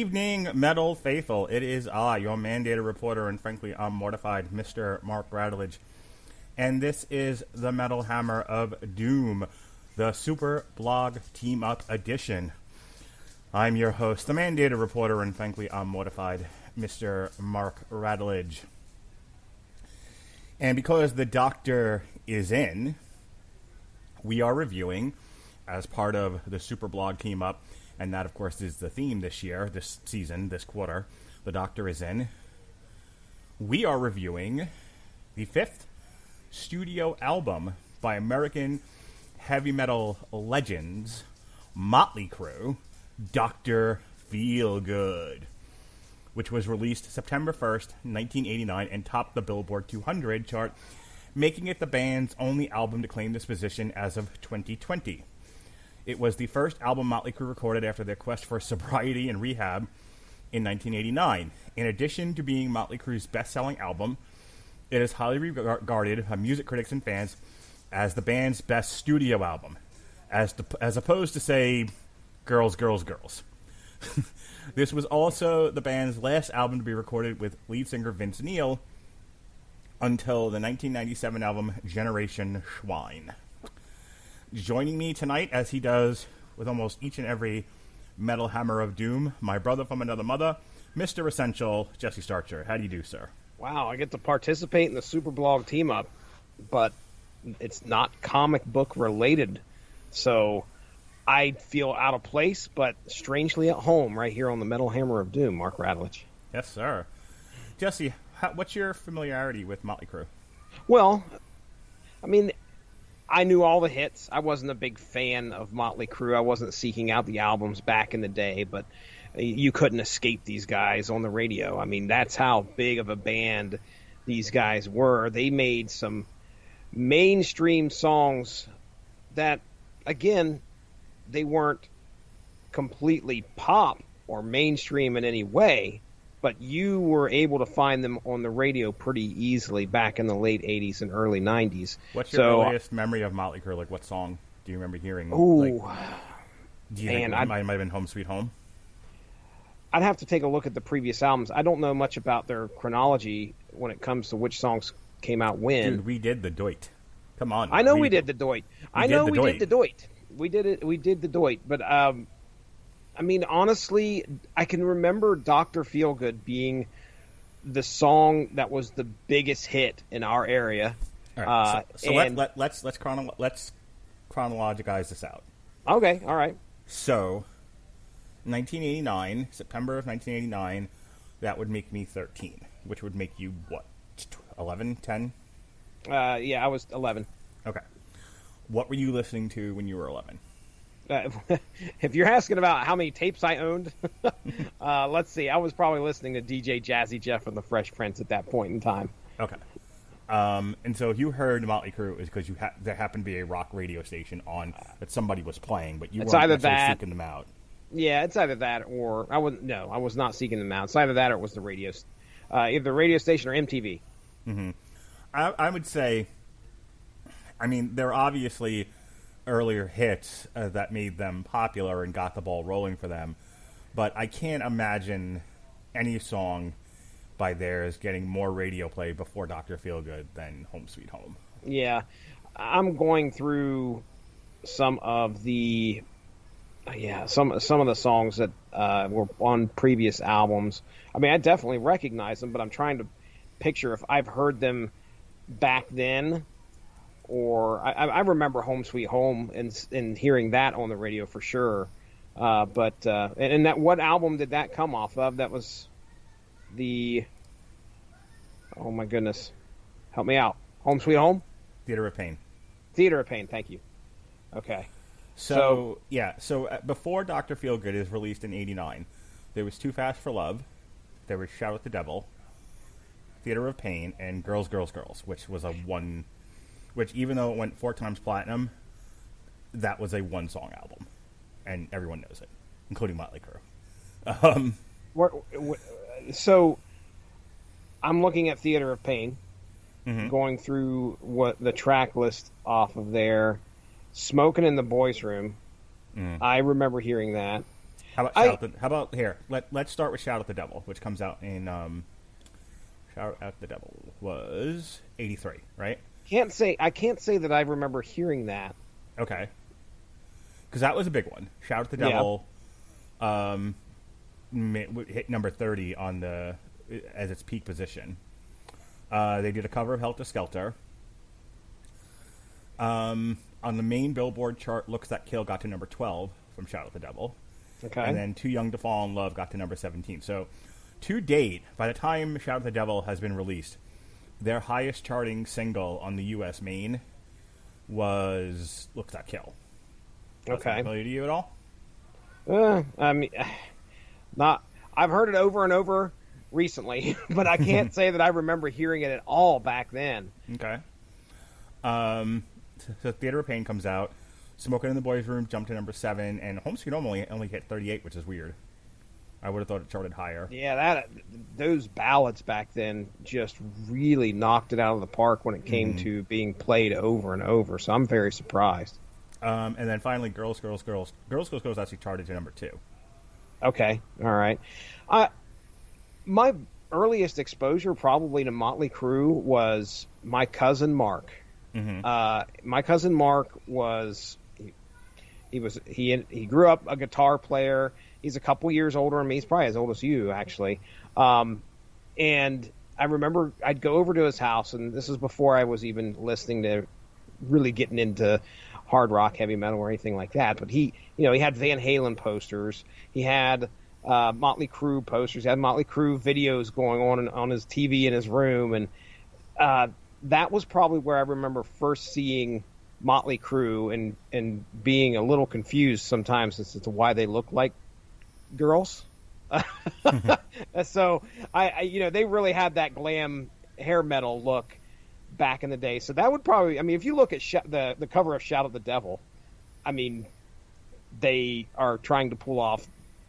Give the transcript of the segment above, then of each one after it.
evening, Metal Faithful. It is I, your mandated reporter, and frankly, I'm mortified, Mr. Mark Radulich. And this is the Metal Hammer of Doom, the Super Blog Team Up Edition. I'm your host, the mandated reporter, and frankly, I'm mortified, Mr. Mark Radulich. And because the Doctor is in, we are reviewing, as part of the Super Blog Team Up, and that, of course, is the theme this year, this season, this quarter. The Doctor is in. We are reviewing the fifth studio album by American heavy metal legends, Mötley Crüe, Dr. Feelgood, which was released September 1st, 1989, and topped the Billboard 200 chart, making it the band's only album to claim this position as of 2020. It was the first album Mötley Crüe recorded after their quest for sobriety and rehab in 1989. In addition to being Mötley Crüe's best-selling album, it is highly regarded by music critics and fans as the band's best studio album, as opposed to, say, Girls, Girls, Girls. This was also the band's last album to be recorded with lead singer Vince Neil until the 1997 album Generation Schwein. Joining me tonight, as he does with almost each and every Metal Hammer of Doom, my brother from another mother, Mr. Essential, Jesse Starcher. How do you do, sir? Wow, I get to participate in the Super Blog Team-Up, but it's not comic book related, so I feel out of place, but strangely at home right here on the Metal Hammer of Doom, Mark Radulich. Yes, sir. Jesse, what's your familiarity with Mötley Crüe? Well, I mean, I knew all the hits. I wasn't a big fan of Mötley Crüe. I wasn't seeking out the albums back in the day, but you couldn't escape these guys on the radio. I mean, that's how big of a band these guys were. They made some mainstream songs that, again, they weren't completely pop or mainstream in any way, but you were able to find them on the radio pretty easily back in the late 80s and early 90s. What's your earliest memory of Mötley Crüe? Like, what song do you remember hearing? Ooh. Do you think it might have been Home Sweet Home? I'd have to take a look at the previous albums. I don't know much about their chronology when it comes to which songs came out when. Dude, we did the Doit. Come on. I know we did the Doit. I know we did the Doit. We did it. We did the Doit. But, I mean, honestly, I can remember Dr. Feelgood being the song that was the biggest hit in our area. All right. Let's chronologize this out. Okay. All right. So, 1989, September of 1989, that would make me 13, which would make you, what, 11, 10? Yeah, I was 11. Okay. What were you listening to when you were 11? If you're asking about how many tapes I owned, let's see. I was probably listening to DJ Jazzy Jeff and the Fresh Prince at that point in time. Okay. And so if you heard Mötley Crüe, it was because there happened to be a rock radio station on that somebody was playing, but you weren't actually seeking them out. Yeah, it's either that or I was not seeking them out. It's either that or it was the radio, either the radio station or MTV. Mm-hmm. I would say, I mean, there are obviously earlier hits that made them popular and got the ball rolling for them, but I can't imagine any song by theirs getting more radio play before Dr. Feelgood than Home Sweet Home. Yeah, I'm going through some of the some of the songs that were on previous albums. I mean, I definitely recognize them, but I'm trying to picture if I've heard them back then, or I remember Home Sweet Home and hearing that on the radio for sure. But that, what album did that come off of? That was the, oh my goodness, help me out. Home Sweet Home? Theater of Pain. Theater of Pain, thank you. Okay. So before Dr. Feelgood is released in 89, there was Too Fast for Love, there was Shout at the Devil, Theater of Pain, and Girls, Girls, Girls, which was which even though it went 4 times platinum, that was a one-song album, and everyone knows it, including Mötley Crüe. So I'm looking at Theater of Pain, mm-hmm. going through what the track list off of there. Smoking in the Boys' Room. I remember hearing that. How about here? Let's start with Shout at the Devil, which comes out in Shout at the Devil was 83, right? I can't say that I remember hearing that. Okay, because that was a big one. Shout at the Devil, hit number 30 as its peak position. They did a cover of Helter Skelter. On the main Billboard chart, Looks That Kill got to number 12 from Shout at the Devil. Okay. And then Too Young to Fall in Love got to number 17. So, to date, by the time Shout at the Devil has been released, their highest charting single on the U.S. main was Looks That Kill. Okay. Familiar to you at all? I mean, not. I've heard it over and over recently, but I can't say that I remember hearing it at all back then. Okay. So Theater of Pain comes out. Smoking in the Boys' Room jumped to number 7, and Home Sweet Home only hit 38, which is weird. I would have thought it charted higher. Yeah, those ballads back then just really knocked it out of the park when it came to being played over and over. So I'm very surprised. And then finally, Girls, Girls, Girls. Girls, Girls, Girls actually charted to number 2. Okay, all right. My earliest exposure probably to Mötley Crüe was My Cousin Mark. My cousin Mark was he grew up a guitar player. He's a couple years older than me. He's probably as old as you, actually. And I remember I'd go over to his house, and this was before I was even listening to really getting into hard rock, heavy metal, or anything like that. But he had Van Halen posters. He had Mötley Crüe posters. He had Mötley Crüe videos going on his TV in his room, and that was probably where I remember first seeing Mötley Crüe and being a little confused sometimes as to why they look like girls. So they really had that glam hair metal look back in the day. So that would probably, I mean, if you look at the cover of Shout at the Devil, I mean, they are trying to pull off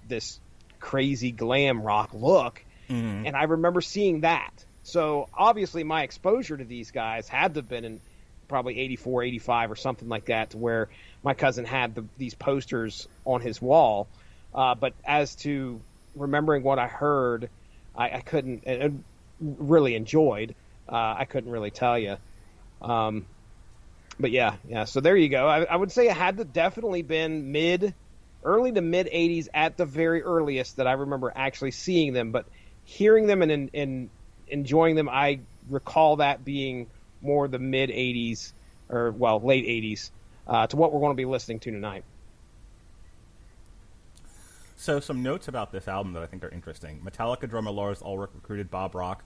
this crazy glam rock look. And I remember seeing that. So obviously my exposure to these guys had to have been in probably 84, 85 or something like that, to where my cousin had these posters on his wall. But as to remembering what I heard, I couldn't, and really enjoyed, I couldn't really tell you. But yeah. So there you go. I would say it had to definitely been early to mid 80s at the very earliest that I remember actually seeing them. But hearing them and enjoying them, I recall that being more the mid 80s or late 80s to what we're going to be listening to tonight. So some notes about this album that I think are interesting. Metallica drummer Lars Ulrich recruited Bob Rock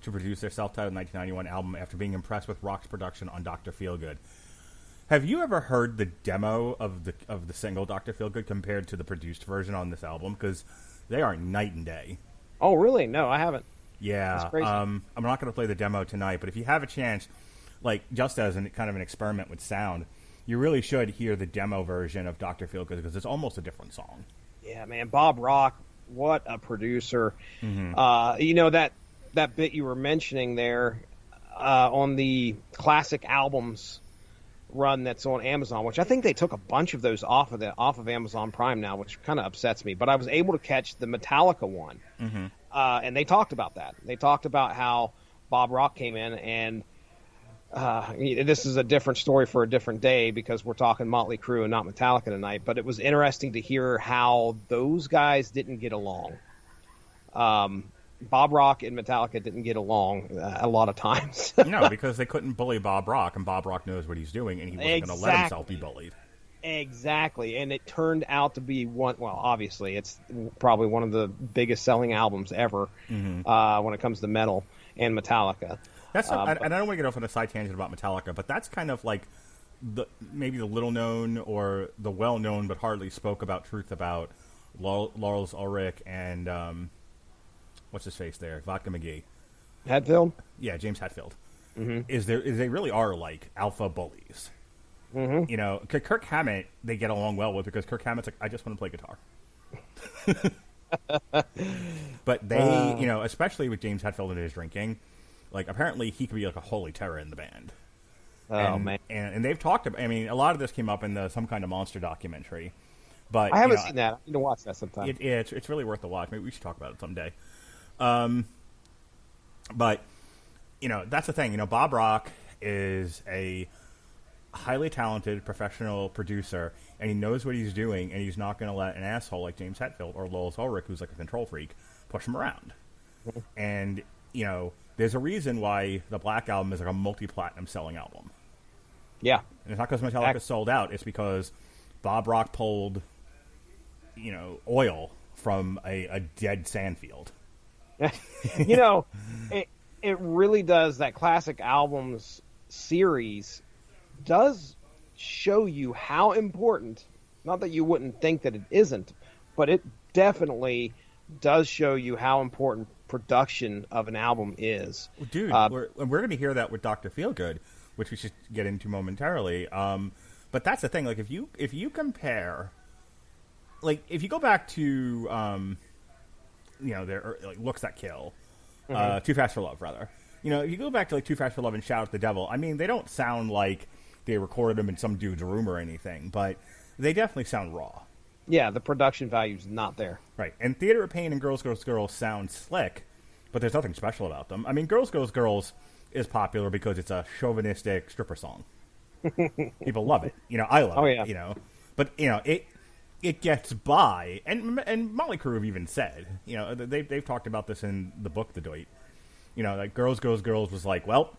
to produce their self-titled 1991 album after being impressed with Rock's production on Dr. Feelgood. Have you ever heard the demo of the single Dr. Feelgood compared to the produced version on this album? Because they are night and day. Oh, really? No, I haven't. Yeah. That's crazy. I'm not going to play the demo tonight, but if you have a chance, just as kind of an experiment with sound, you really should hear the demo version of Dr. Feelgood because it's almost a different song. Yeah, man, Bob Rock, what a producer. That bit you were mentioning there on the classic albums run that's on Amazon, which I think they took a bunch of those off of Amazon Prime now, which kind of upsets me. But I was able to catch the Metallica one, and they talked about that. They talked about how Bob Rock came in, and this is a different story for a different day because we're talking Mötley Crüe and not Metallica tonight. But it was interesting to hear how those guys didn't get along. Bob Rock and Metallica didn't get along a lot of times. No, because they couldn't bully Bob Rock, and Bob Rock knows what he's doing, and he wasn't going to let himself be bullied. Exactly, and it turned out to be obviously it's probably one of the biggest selling albums ever when it comes to metal and Metallica. That's I don't want to get off on a side tangent about Metallica, but that's kind of like maybe the little known or the well known but hardly spoke about truth about Lars Ulrich and what's his face there, Vodka McGee, Hetfield. Yeah, James Hetfield. Is they really are like alpha bullies. Kirk Hammett they get along well with because Kirk Hammett's like, I just want to play guitar. But they, especially with James Hetfield and his drinking. Like, apparently he could be like a holy terror in the band. Man. And they've talked about, a lot of this came up in some kind of monster documentary But I haven't seen that. I need to watch that sometime. It's really worth a watch. Maybe we should talk about it someday. But that's the thing. Bob Rock is a highly talented professional producer, and he knows what he's doing, and he's not going to let an asshole like James Hetfield or Lowell Ulrich, who's like a control freak, push him around. And there's a reason why the Black Album is like a multi-platinum selling album. Yeah, and it's not because Metallica sold out. It's because Bob Rock pulled oil from a dead sand field. It really does. That classic albums series does show you how important, not that you wouldn't think that it isn't, but it definitely does show you how important production of an album is. Well, dude, we're going to hear that with Dr. Feelgood, which we should get into momentarily. But that's the thing. Like, if you compare, like, if you go back to, their like Looks That Kill, Too Fast for Love, rather. If you go back to like Too Fast for Love and Shout at the Devil, I mean, they don't sound like they recorded them in some dude's room or anything, but they definitely sound raw. Yeah, the production value's not there. Right, and Theater of Pain and Girls, Girls, Girls sound slick, but there's nothing special about them. I mean, Girls, Girls, Girls is popular because it's a chauvinistic stripper song. People love it. I love it. But it gets by, and Mötley Crüe have even said, they've talked about this in the book The Doit. Like Girls, Girls, Girls was like, well,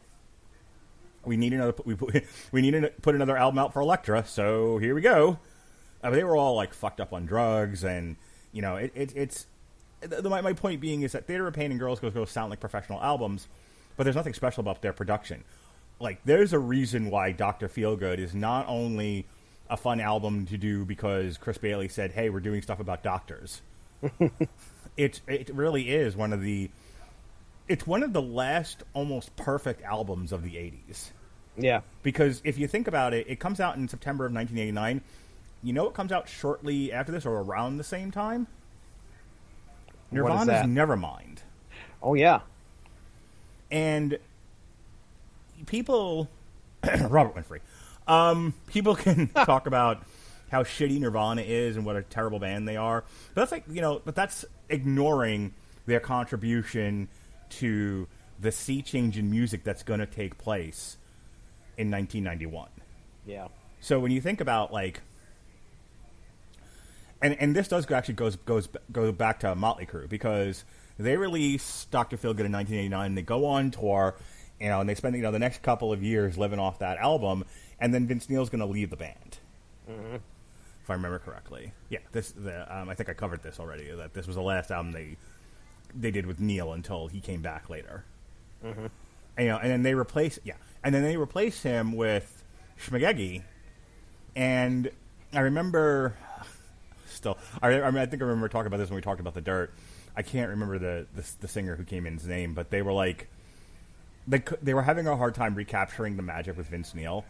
we need to put another album out for Elektra, so here we go. They were all like fucked up on drugs, and it's my point being is that Theater of Pain and Girls, Girls, Girls sound like professional albums, but there's nothing special about their production. Like, there's a reason why Dr. Feelgood is not only a fun album to do because Chris Bailey said, hey, we're doing stuff about doctors. It really is one of the last almost perfect albums of the 80s. Yeah. Because if you think about it, it comes out in September of 1989. It comes out shortly after this or around the same time? Nirvana's Nevermind. Oh, yeah. And people... Robert Winfrey. People can talk about how shitty Nirvana is and what a terrible band they are. But that's that's ignoring their contribution to the sea change in music that's going to take place in 1991. Yeah. So when you think about and this does actually go back to Mötley Crüe, because they released Dr. Feelgood in 1989, and they go on tour, and they spend the next couple of years living off that album, and then Vince Neil's going to leave the band. Mm-hmm. If I remember correctly. Yeah, I think I covered this already, that this was the last album they did with Neil until he came back later. Mm-hmm. And then they replace him with Schmegegi, and I remember I think I remember talking about this when we talked about The Dirt. I can't remember the singer who came in's name, but they were they were having a hard time recapturing the magic with Vince Neil,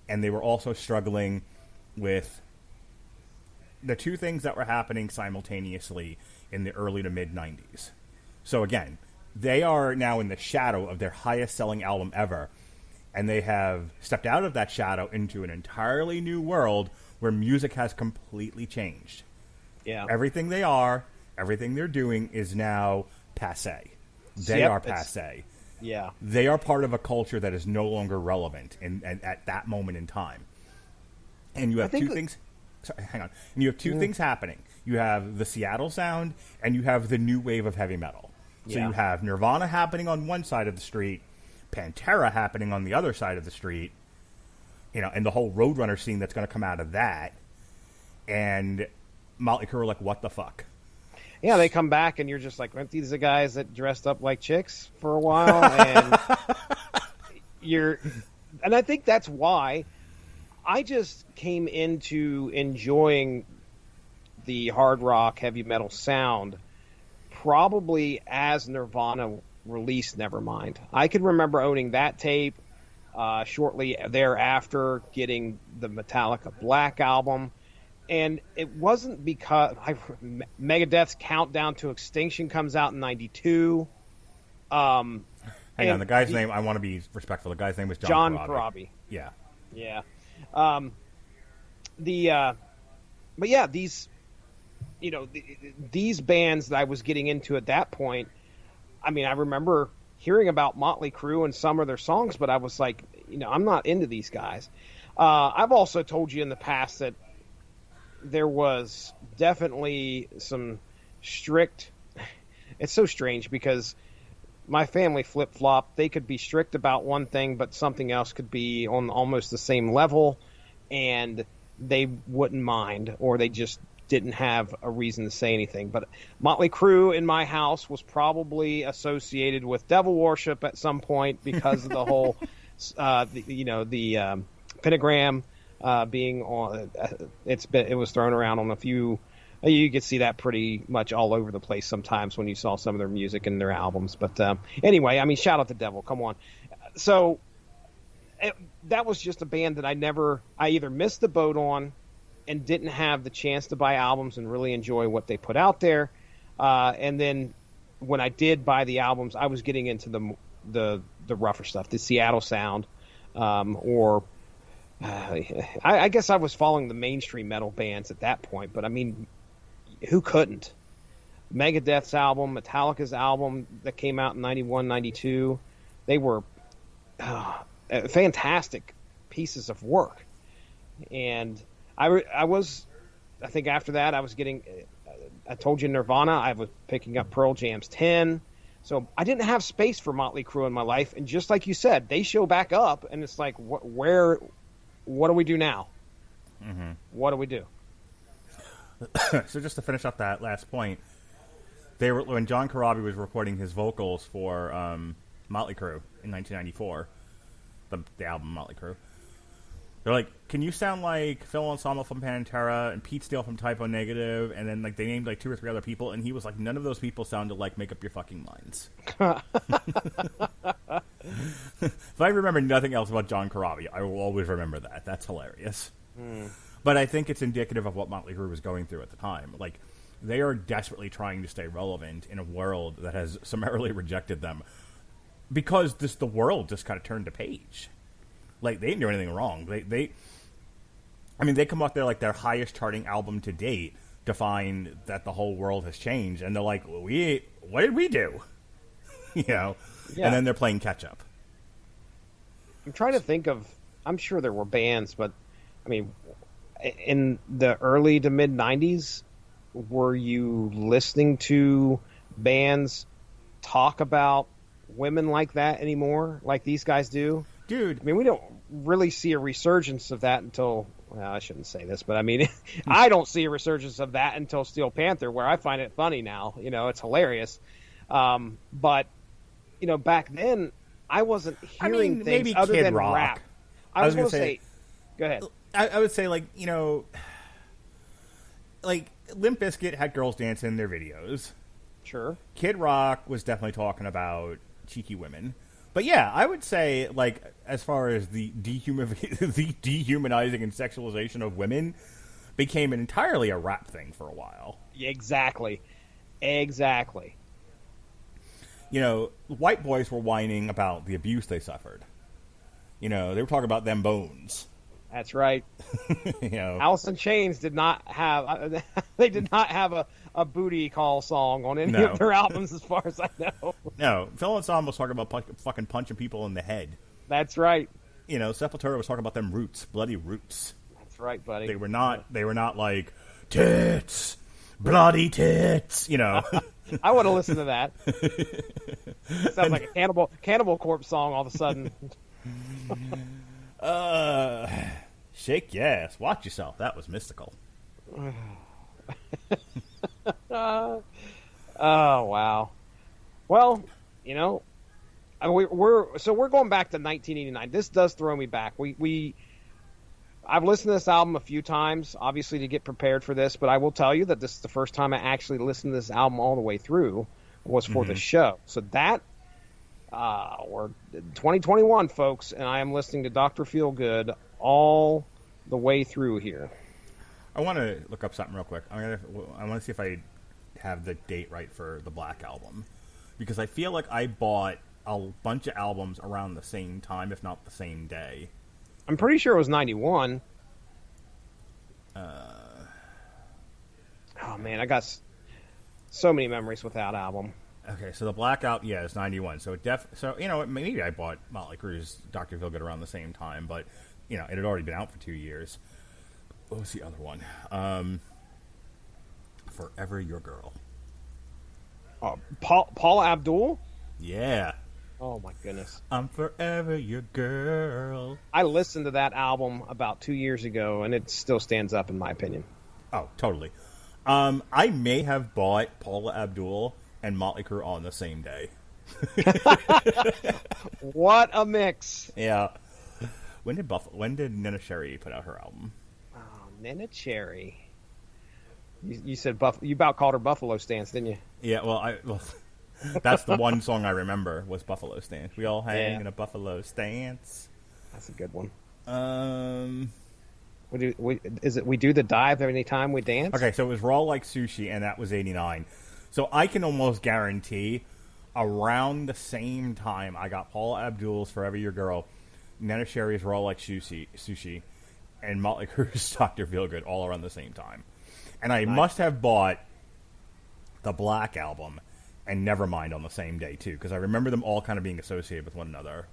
and they were also struggling with the two things that were happening simultaneously in the early to mid 90s. So again, they are now in the shadow of their highest selling album ever, and they have stepped out of that shadow into an entirely new world where music has completely changed. Yeah. Everything they're doing is now passé. They are passé. Yeah. They are part of a culture that is no longer relevant at that moment in time. And you have two things. Sorry, hang on. And you have two things happening. You have the Seattle sound, and you have the new wave of heavy metal. So you have Nirvana happening on one side of the street, Pantera happening on the other side of the street, and the whole Roadrunner scene that's going to come out of that. And Mötley Crüe are like, what the fuck? Yeah, they come back, and you're just like, aren't these the guys that dressed up like chicks for a while? And and I think that's why I just came into enjoying the hard rock, heavy metal sound probably as Nirvana released Nevermind. I can remember owning that tape, shortly thereafter getting the Metallica Black Album. And it wasn't because Megadeth's Countdown to Extinction comes out in 92. Hang on, the guy's name, I want to be respectful. The guy's name was John Corabi. Yeah. Yeah. but yeah, these, these bands that I was getting into at that point. I mean, I remember hearing about Mötley Crüe and some of their songs, but I was like, I'm not into these guys. I've also told you in the past that there was definitely some strict. It's so strange because my family flip-flop. They could be strict about one thing, but something else could be on almost the same level, and they wouldn't mind, or they just didn't have a reason to say anything. But Mötley Crüe in my house was probably associated with devil worship at some point because of the whole, the pentagram being on. It was thrown around on a few. You could see that pretty much all over the place sometimes when you saw some of their music and their albums. But anyway, I mean, shout out to Devil. Come on. So that was just a band that I either missed the boat on and didn't have the chance to buy albums and really enjoy what they put out there. And then when I did buy the albums, I was getting into the rougher stuff, the Seattle sound, I guess I was following the mainstream metal bands at that point. But I mean, who couldn't? Megadeth's album, Metallica's album that came out in 91, 92, they were fantastic pieces of work. And I think after that I was getting, I told you Nirvana, I was picking up Pearl Jam's 10. So I didn't have space for Mötley Crüe in my life. And just like you said, they show back up and it's like, what do we do now? Mm-hmm. What do we do? So just to finish up that last point, when John Corabi was recording his vocals for Mötley Crüe in 1994, the album Mötley Crüe, they're like, can you sound like Phil Anselmo from Pantera and Pete Steele from Typo Negative? And then they named 2 or 3 other people, and he was like, none of those people sounded like Make Up Your Fucking Minds. If I remember nothing else about John Corabi, I will always remember that. That's hilarious. But I think it's indicative of what Mötley Crüe was going through at the time. Like, they are desperately trying to stay relevant in a world that has summarily rejected them because the world just kind of turned the page. Like, they didn't do anything wrong. They come up there like their highest charting album to date to find that the whole world has changed, and they're like, what did we do? Yeah. And then they're playing catch up. I'm trying to think of. I'm sure there were bands, but I mean, in the early to mid 90s, were you listening to bands talk about women like that anymore, like these guys do? Dude, I mean, we don't really see a resurgence of that until, well, I shouldn't say this, but I mean, I don't see a resurgence of that until Steel Panther, where I find it funny now. It's hilarious. But, back then, I wasn't hearing things other Kid than Rock. rap. I was going to say, go ahead. I would say, like Limp Bizkit had girls dancing in their videos. Sure. Kid Rock was definitely talking about cheeky women. But yeah, I would say, like, as far as the dehumanizing and sexualization of women became entirely a rap thing for a while. Exactly. White boys were whining about the abuse they suffered. They were talking about them bones. That's right. Alice in Chains did not have they did not have a booty call song on any of their albums, as far as I know. No, Phil Anselmo was talking about fucking punching people in the head. That's right. Sepultura was talking about them roots, bloody roots. That's right, buddy. They were not like tits, bloody tits. I want to listen to that. Sounds like a Cannibal Corpse song all of a sudden. Shake your ass. Watch yourself. That was mystical. Oh, wow. Well, we're going back to 1989. This does throw me back. I've listened to this album a few times, obviously, to get prepared for this, but I will tell you that this is the first time I actually listened to this album all the way through was for the show. So that, we're 2021, folks, and I am listening to Dr. Feelgood all the way through here. I want to look up something real quick. I want to see if I have the date right for the Black Album, because I feel like I bought a bunch of albums around the same time, if not the same day. I'm pretty sure it was 91. Oh man, I got so many memories with that album. Okay, so the Blackout, yeah, is 91. So maybe I bought Mötley Crüe's Dr. Feelgood around the same time, but it had already been out for 2 years. What was the other one? Forever Your Girl. Paula Abdul? Yeah. Oh my goodness. I'm forever your girl. I listened to that album about 2 years ago, and it still stands up in my opinion. Oh, totally. I may have bought Paula Abdul and Mötley Crüe on the same day. What a mix! Yeah. When did Nina Cherry put out her album? Oh, Nina Cherry. You said you about called her Buffalo Stance, didn't you? Yeah. Well, that's the one song I remember was Buffalo Stance. We all hang in a buffalo stance. That's a good one. We do the dive every time we dance? Okay, so it was Raw Like Sushi, and that was 89. So I can almost guarantee around the same time I got Paula Abdul's Forever Your Girl, Nina Cherry's Raw Like Sushi, and Mötley Crüe's Dr. Feelgood all around the same time. And I must have bought the Black Album and Nevermind on the same day, too, because I remember them all kind of being associated with one another.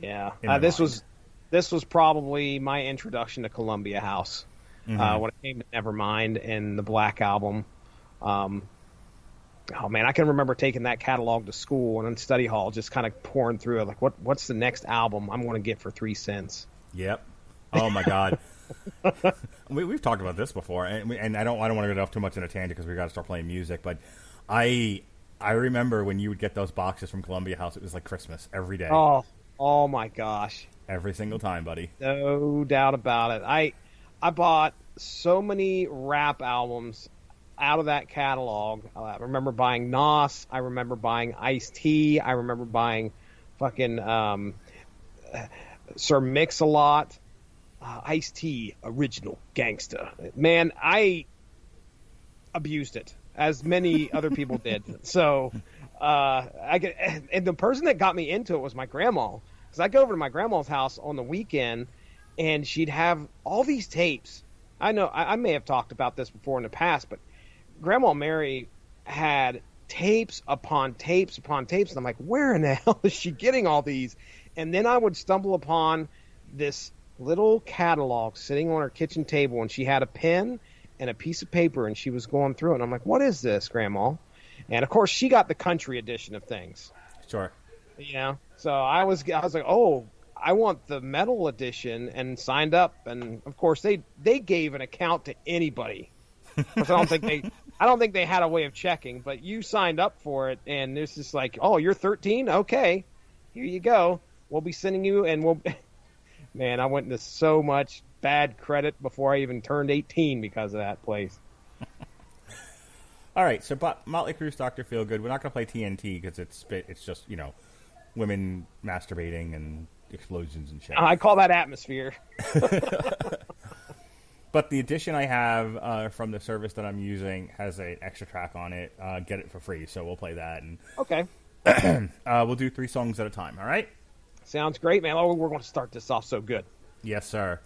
Yeah. This was probably my introduction to Columbia House when it came to Nevermind and the Black Album. Oh, man, I can remember taking that catalog to school and in study hall just kind of pouring through it, like, what's the next album I'm going to get for 3 cents? Yep. Oh, my God. We've talked about this before, and I don't want to get off too much in a tangent because we got to start playing music, but I remember when you would get those boxes from Columbia House, it was like Christmas every day. Oh my gosh. Every single time, buddy. No doubt about it. I bought so many rap albums out of that catalog. I remember buying Nas. I remember buying Ice-T. I remember buying fucking Sir Mix-a-Lot. Ice-T, Original Gangsta. Man, I abused it, as many other people did. So, and the person that got me into it was my grandma. Because I'd go over to my grandma's house on the weekend, and she'd have all these tapes. I know I may have talked about this before in the past, but Grandma Mary had tapes upon tapes upon tapes, and I'm like, where in the hell is she getting all these? And then I would stumble upon this little catalog sitting on her kitchen table, and she had a pen and a piece of paper, and she was going through it. And I'm like, what is this, Grandma? And of course, she got the country edition of things. Sure. So I was like, oh, I want the metal edition, and signed up. And of course, they gave an account to anybody. I don't think they had a way of checking, but you signed up for it, and this is like, oh, you're 13? Okay, here you go. We'll be sending you, and man, I went into so much bad credit before I even turned 18 because of that place. All right, so Mötley Crüe's Dr. Feelgood. We're not going to play TNT because it's just, women masturbating and explosions and shit. I call that atmosphere. But the edition I have from the service that I'm using has an extra track on it. Get it for free, so we'll play that. And okay. We'll do 3 songs at a time, all right? Sounds great, man. Oh, we're going to start this off so good. Yes, sir.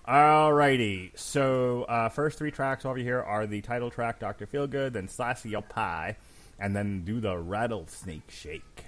All righty. So first 3 tracks over here are the title track, Dr. Feelgood, then Sassy Your Pie, and then do the Rattlesnake Shake.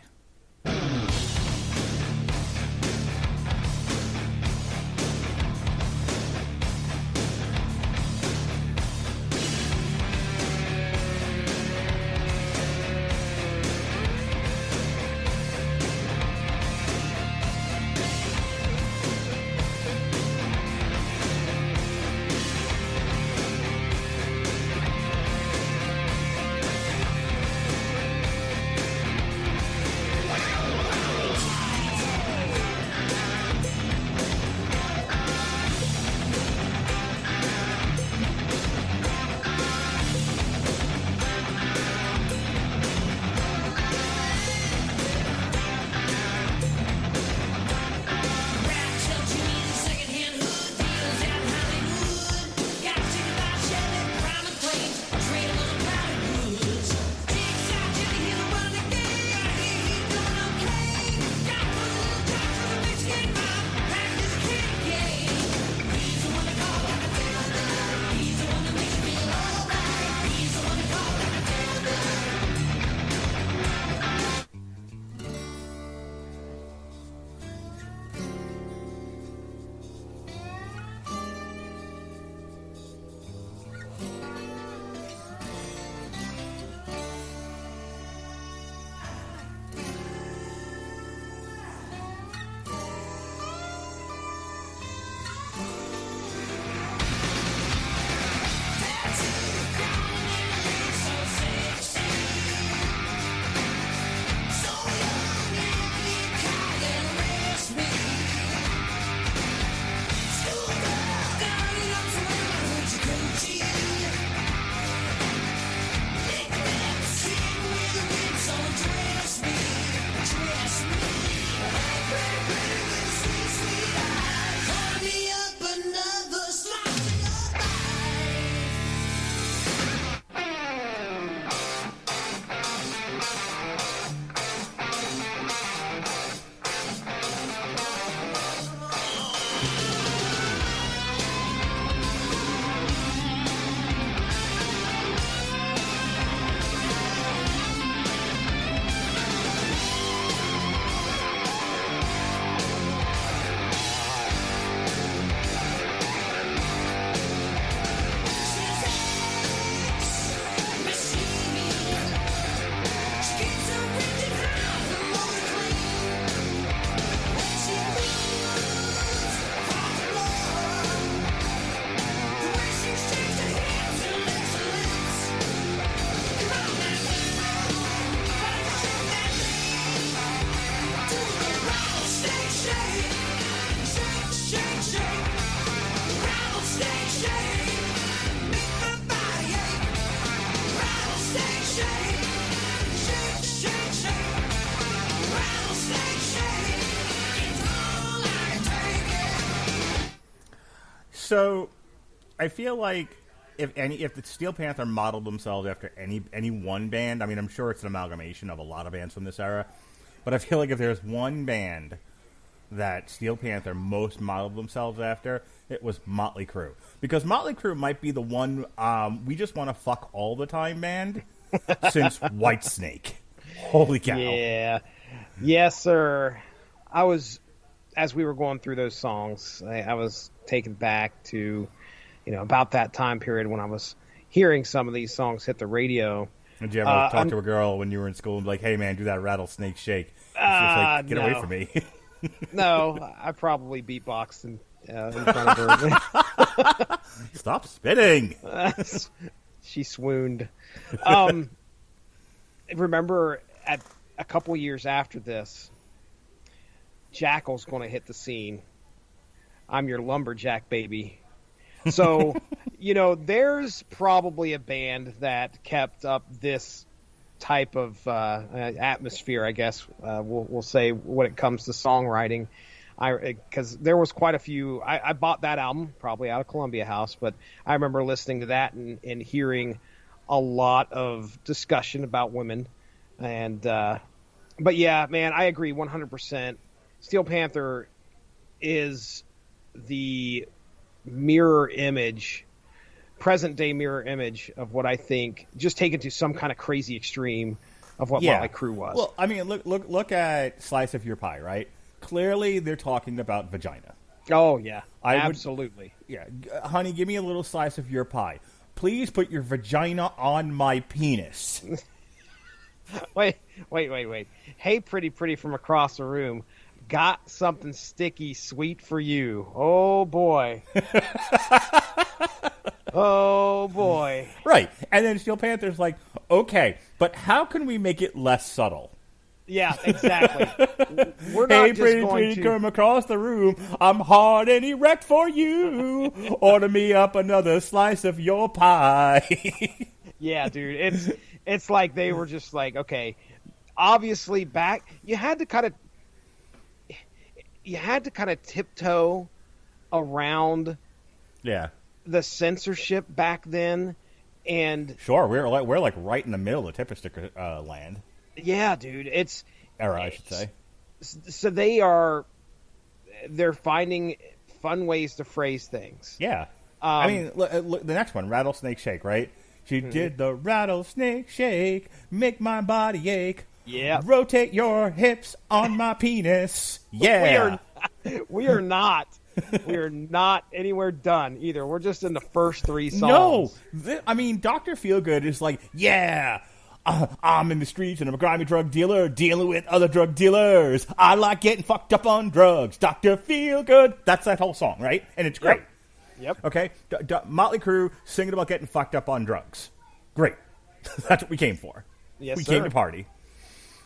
So, I feel like if the Steel Panther modeled themselves after any one band, I mean, I'm sure it's an amalgamation of a lot of bands from this era, but I feel like if there's one band that Steel Panther most modeled themselves after, it was Mötley Crüe. Because Mötley Crüe might be the one we just want to fuck all the time band since Whitesnake. Holy cow. Yeah. Yes, sir. I was, as we were going through those songs, I was taken back to, about that time period when I was hearing some of these songs hit the radio. Did you ever talk to a girl when you were in school and be like, hey, man, do that Rattlesnake Shake? She was like, get away from me. No, I probably beatboxed in front of her. Stop spitting. She swooned. Remember, at a couple years after this, Jackal's going to hit the scene. I'm your lumberjack, baby. So, there's probably a band that kept up this type of atmosphere, I guess we'll say, when it comes to songwriting. Because there was quite a few. I bought that album probably out of Columbia House, but I remember listening to that and hearing a lot of discussion about women. And but yeah, man, I agree 100%. Steel Panther is the present day mirror image of what I think, just taken to some kind of crazy extreme of what Mötley Crüe was. Well, I mean, look at Slice of Your Pie, right? Clearly, they're talking about vagina. Oh, yeah. Absolutely. Honey, give me a little slice of your pie. Please put your vagina on my penis. Wait. Hey, pretty from across the room. Got something sticky sweet for you. Oh, boy. Oh, boy. Right. And then Steel Panther's like, okay, but how can we make it less subtle? Yeah, exactly. We're not hey, pretty, come across the room. I'm hard and erect for you. Order me up another slice of your pie. Yeah, dude. It's like they were just like, okay, obviously you had to kind of tiptoe around the censorship back then. And sure, we're like right in the middle of tipper sticker land. Yeah, dude. Era, I should say. So they're finding fun ways to phrase things. Yeah. I mean, look, the next one, Rattlesnake Shake, right? She did the rattlesnake shake, make my body ache. Yeah. Rotate your hips on my penis. Yeah. We are not anywhere done either. We're just in the first three songs. No. I mean, Dr. Feelgood is like, yeah, I'm in the streets and I'm a grimy drug dealer dealing with other drug dealers. I like getting fucked up on drugs. Dr. Feelgood. That's that whole song, right? And it's great. Yep. Okay? Mötley Crüe singing about getting fucked up on drugs. Great. That's what we came for. Yes, we came to party.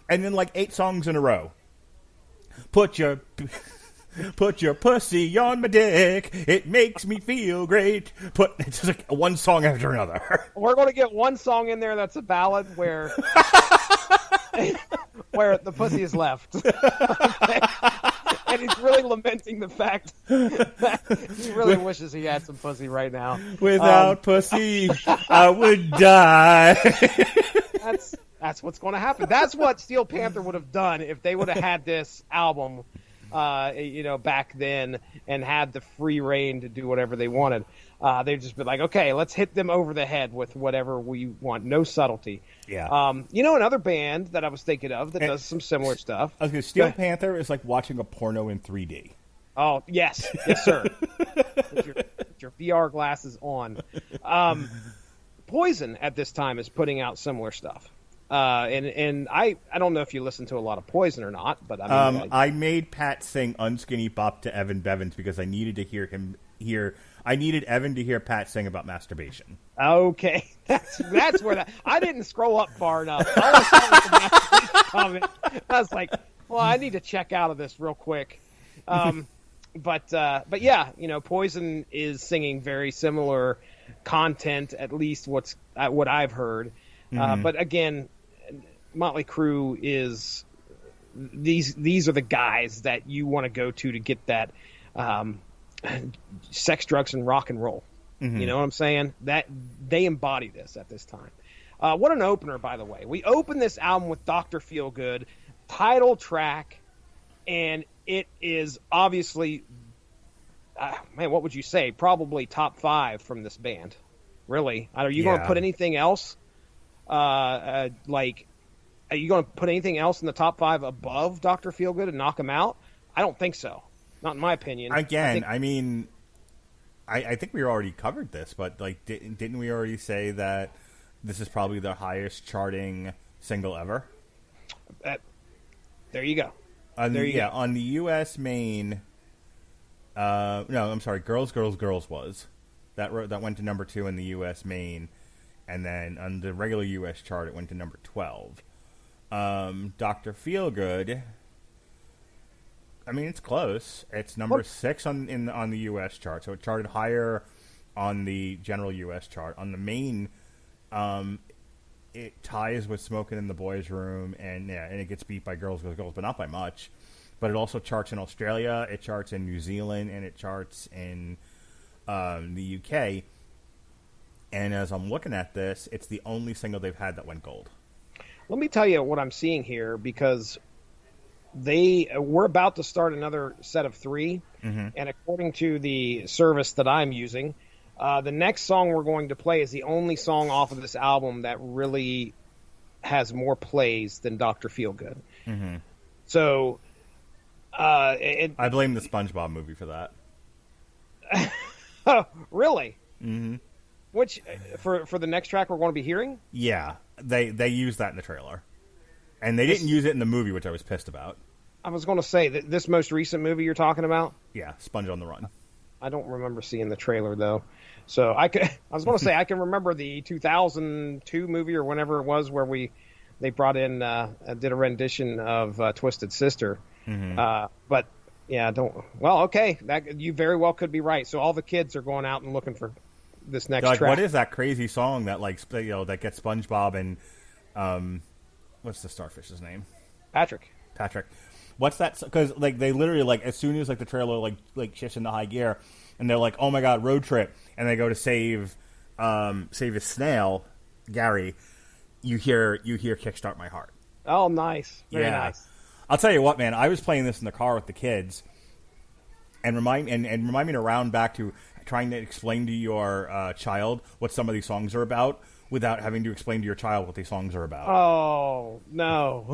And then like 8 songs in a row. Put your pussy on my dick. It makes me feel great. It's just like one song after another. We're going to get one song in there that's a ballad where the pussy is left. And he's really lamenting the fact that he really wishes he had some pussy right now. Without pussy, I would die. That's what's going to happen. That's what Steel Panther would have done if they would have had this album back then and had the free reign to do whatever they wanted. They'd just be like, okay, let's hit them over the head with whatever we want. No subtlety. Yeah. Another band that I was thinking of that does some similar stuff. I was going to Steel Panther is like watching a porno in 3D. Oh, yes. Yes, sir. With your VR glasses on. Poison at this time is putting out similar stuff. And I don't know if you listen to a lot of Poison or not, but I made Pat sing Unskinny Bop to Evan Bevins because I needed to hear I needed Evan to hear Pat sing about masturbation. Okay. That's where I didn't scroll up far enough. All I saw was the masturbation comment. I was like, well, I need to check out of this real quick. But yeah, Poison is singing very similar content, at least what I've heard. But again, Mötley Crüe is these are the guys that you want to go to get that sex, drugs, and rock and roll. Mm-hmm. You know what I'm saying? That they embody this at this time. What an opener, by the way. We open this album with Dr. Feelgood, title track, and it is obviously, man, what would you say? Probably top 5 from this band. Really? Are you going to put anything else? Are you going to put anything else in the top 5 above Dr. Feelgood and knock him out? I don't think so. Not in my opinion. Again, I think we already covered this, but like, didn't we already say that this is probably the highest charting single ever? There you go. On the U.S. main. No, I'm sorry. Girls, Girls, Girls was that went to number 2 in the U.S. main, and then on the regular U.S. chart it went to number 12. Dr. Feelgood. I mean, it's close. It's number 6 on the U.S. chart, so it charted higher on the general U.S. chart. On the main, it ties with "Smoking in the Boys' Room," and it gets beat by "Girls, Girls, Girls," but not by much. But it also charts in Australia, it charts in New Zealand, and it charts in the UK. And as I'm looking at this, it's the only single they've had that went gold. Let me tell you what I'm seeing here, because we're about to start another set of 3, mm-hmm. and according to the service that I'm using, the next song we're going to play is the only song off of this album that really has more plays than Dr. Feelgood. Mm-hmm. So, I blame the SpongeBob movie for that. Oh, really? Mm-hmm. Which for the next track we're going to be hearing? Yeah, they used that in the trailer, and they didn't use it in the movie, which I was pissed about. I was going to say that this most recent movie you're talking about. Yeah, Sponge on the Run. I don't remember seeing the trailer though, so I was going to say I can remember the 2002 movie or whenever it was where they brought in did a rendition of Twisted Sister, mm-hmm. But yeah, okay, that you very well could be right. So all the kids are going out and looking for this next track. What is that crazy song that that gets SpongeBob and what's the starfish's name? Patrick. What's that? Because they literally as soon as the trailer shifts into high gear, and they're like, oh my god, road trip, and they go to save his snail, Gary. You hear Kickstart My Heart. Oh, nice, very nice. I'll tell you what, man. I was playing this in the car with the kids, and remind me to round back to trying to explain to your child what some of these songs are about without having to explain to your child what these songs are about. Oh, no.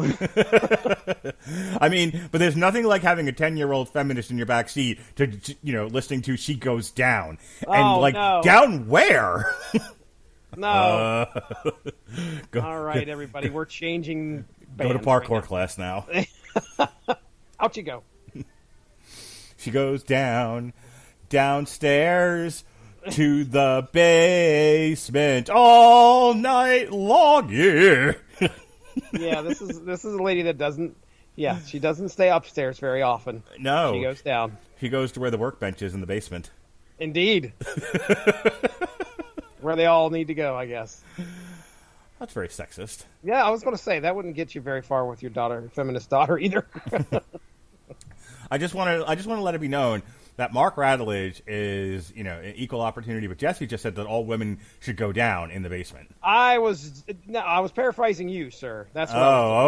I mean, but there's nothing like having a 10-year-old feminist in your back seat to listening to "She Goes Down." And no. Down where? No. All right, everybody, we're changing bands. Go to parkour class now. Out you go. She goes downstairs to the basement all night long. Yeah. Yeah, this is a lady that doesn't. Yeah, she doesn't stay upstairs very often. No, she goes down. She goes to where the workbench is in the basement. Indeed. Where they all need to go, I guess. That's very sexist. Yeah, I was going to say that wouldn't get you very far with your feminist daughter either. I just want to let it be known that Mark Radulich is, an equal opportunity, but Jesse just said that all women should go down in the basement. I was paraphrasing you, sir. That's what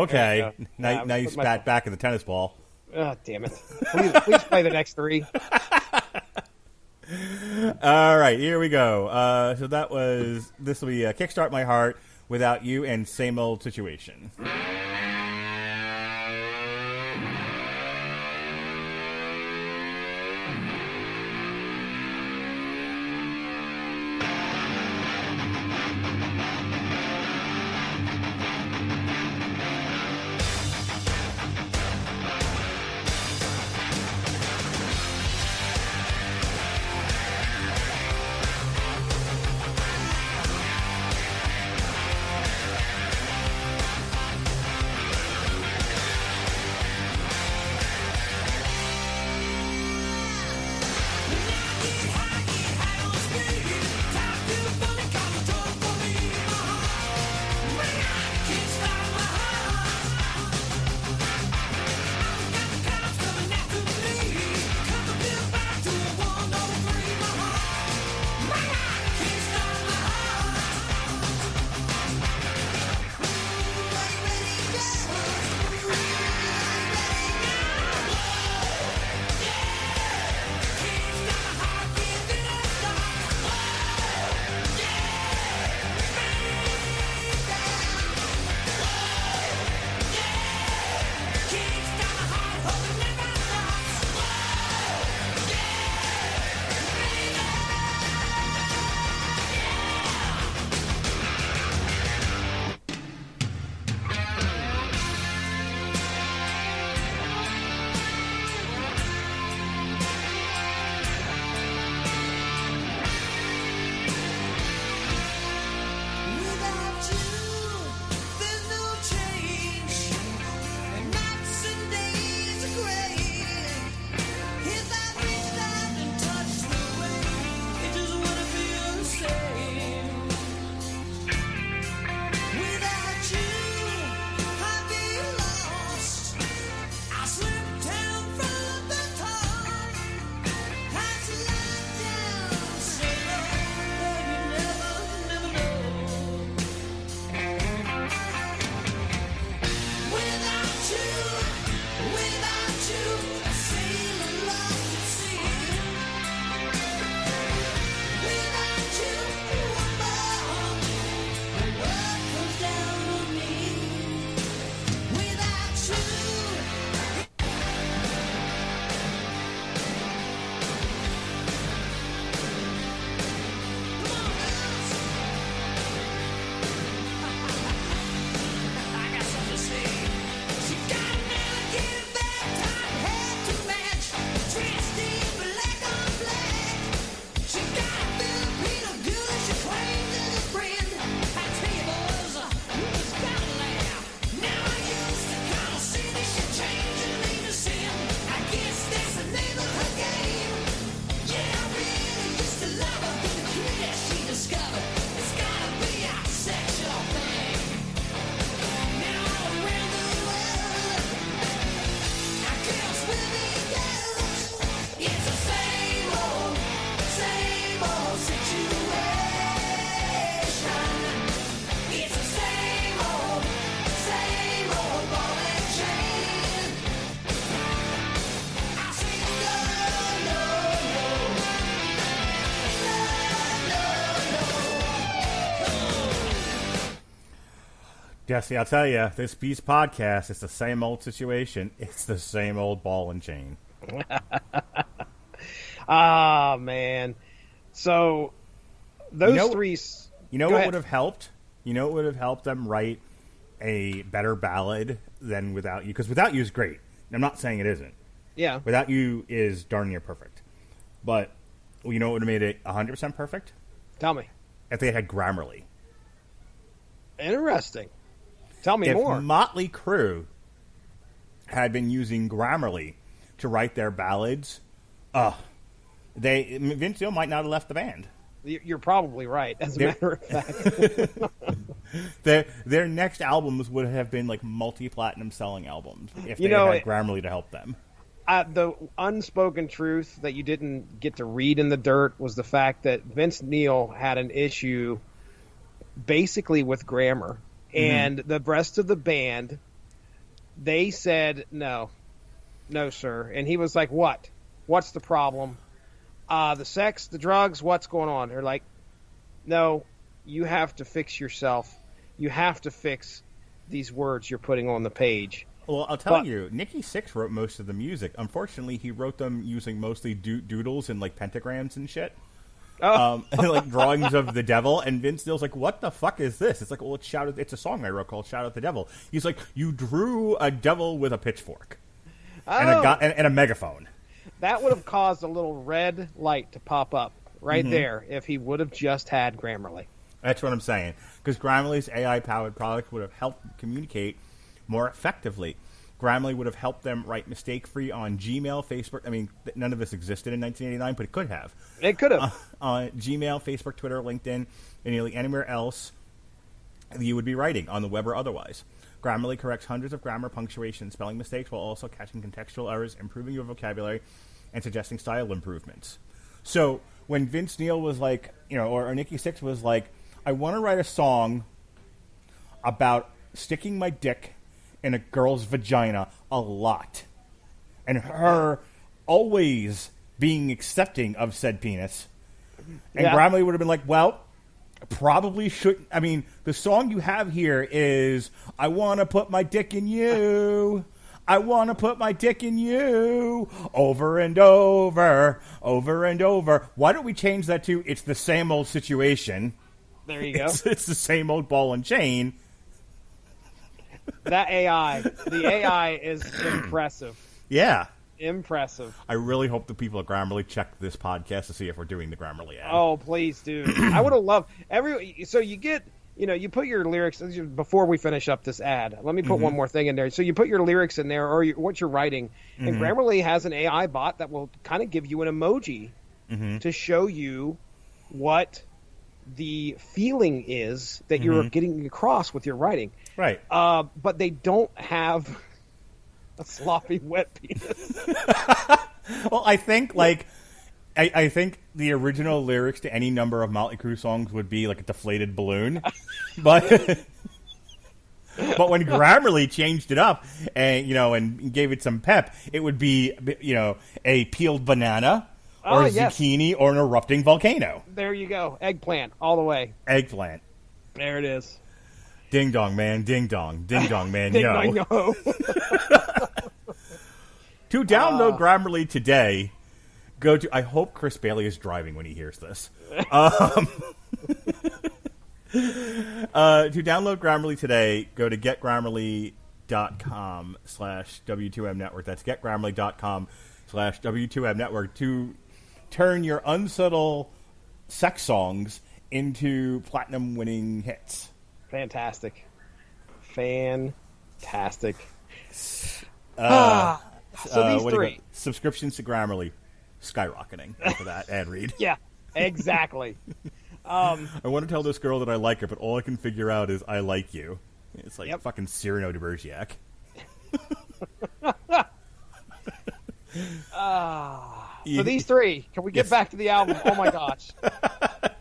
okay. Nice bat back in the tennis ball. Oh, damn it. Please play the next 3. All right, here we go. So this will be Kickstart My Heart, Without You, and Same Old Situation. Jesse, I'll tell you, this Beast podcast is the same old situation. It's the same old ball and chain. Ah, man. So, those three... You know what would have helped? You know what would have helped them write a better ballad than Without You? Because Without You is great. I'm not saying it isn't. Yeah. Without You is darn near perfect. But you know what would have made it 100% perfect? Tell me. If they had Grammarly. Interesting. Tell me more. If Mötley Crüe had been using Grammarly to write their ballads, Vince Neil might not have left the band. You're probably right, as a matter of fact. Their next albums would have been like multi-platinum selling albums if they had Grammarly to help them. The unspoken truth that you didn't get to read in the dirt was the fact that Vince Neil had an issue basically with grammar. And the rest of the band, they said, no, sir. And he was like, what? What's the problem? The sex, the drugs, what's going on? They're like, no, you have to fix yourself. You have to fix these words you're putting on the page. Well, I'll tell you, Nikki Sixx wrote most of the music. Unfortunately, he wrote them using mostly doodles and like pentagrams and shit. Like drawings of the devil, and Vince Neil's like, what the fuck is this? It's like, well, it's a song I wrote called Shout at the Devil. He's like, you drew a devil with a pitchfork and a megaphone. That would have caused a little red light to pop up right there if he would have just had Grammarly. That's what I'm saying. Because Grammarly's AI-powered product would have helped communicate more effectively. Grammarly would have helped them write mistake-free on Gmail, Facebook. I mean, none of this existed in 1989, but it could have. It could have. On Gmail, Facebook, Twitter, LinkedIn, and nearly anywhere else you would be writing, on the web or otherwise. Grammarly corrects hundreds of grammar, punctuation, spelling mistakes while also catching contextual errors, improving your vocabulary, and suggesting style improvements. So when Vince Neil was like, or Nikki Sixx was like, I want to write a song about sticking my dick in a girl's vagina a lot, and her always being accepting of said penis. And Grammarly would have been like, well, probably shouldn't. I mean, the song you have here is, I want to put my dick in you. I want to put my dick in you over and over, over and over. Why don't we change that to, it's the same old situation. There you go. It's the same old ball and chain. The AI is impressive. Yeah. Impressive. I really hope the people at Grammarly check this podcast to see if we're doing the Grammarly ad. Oh, please do. I would have loved so you get, you put your lyrics before we finish up this ad. Let me put one more thing in there. So you put your lyrics in there or what you're writing, and Grammarly has an AI bot that will kind of give you an emoji to show you what the feeling is that you're getting across with your writing. Right. But they don't have a sloppy wet penis. Well, I think I think the original lyrics to any number of Mötley Crüe songs would be like a deflated balloon, but when Grammarly changed it up and and gave it some pep, it would be a peeled banana or zucchini or an erupting volcano. There you go, eggplant all the way. Eggplant. There it is. Ding dong man, ding dong man, ding yo. Dong, yo. To download Grammarly today, go to. I hope Chris Bailey is driving when he hears this. To download Grammarly today, go to getgrammarly.com/W2M network. That's getgrammarly.com/W2M network to turn your unsubtle sex songs into platinum-winning hits. Fantastic. So these three. Subscriptions to Grammarly skyrocketing after that ad read. Yeah, exactly. I want to tell this girl that I like her, but all I can figure out is I like you. It's like fucking Cyrano de Bergerac. So these three, can we get back to the album? Oh my gosh.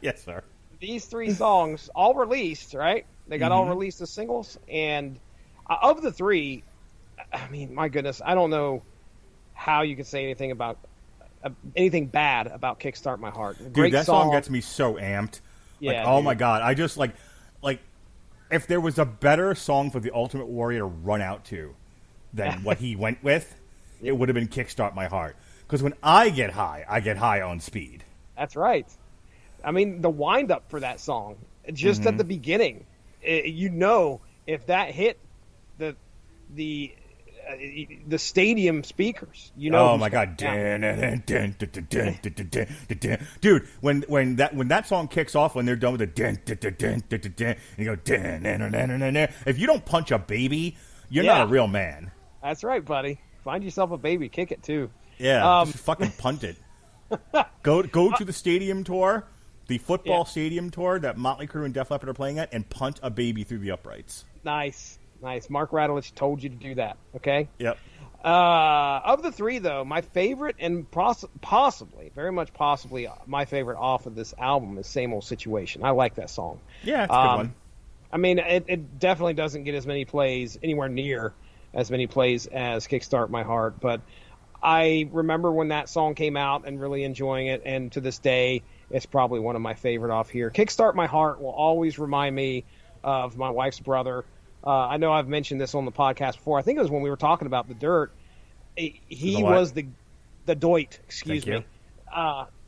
Yes, sir. These three songs, all released, right? They got all released as singles, and of the three, I mean, my goodness, I don't know how you could say anything about anything bad about "Kickstart My Heart." Dude, that song gets me so amped. Yeah. Like, oh my god, I just like if there was a better song for the Ultimate Warrior to run out to than what he went with, it would have been Kickstart My Heart. Because when I get high on speed. That's right. I mean, the wind-up for that song, just at the beginning, if that hit the stadium speakers, Oh my God! Dude, when that song kicks off, when they're done with the and you go, if you don't punch a baby, you're not a real man. That's right, buddy. Find yourself a baby, kick it too. Yeah, just fucking punt it. Go to the stadium tour, the football stadium tour that Mötley Crüe and Def Leppard are playing at, and punt a baby through the uprights. Nice. Mark Radulich told you to do that. Okay. Yep. Of the three, though, my favorite and possibly, very much possibly, my favorite off of this album is "Same Old Situation." I like that song. Yeah, it's a good one. I mean, it definitely doesn't get as many plays, anywhere near as many plays as "Kickstart My Heart," but I remember when that song came out and really enjoying it, and to this day, it's probably one of my favorite off here. "Kickstart My Heart" will always remind me of my wife's brother. I know I've mentioned this on the podcast before. I think it was when we were talking about the Dirt. He was the Doit, excuse me.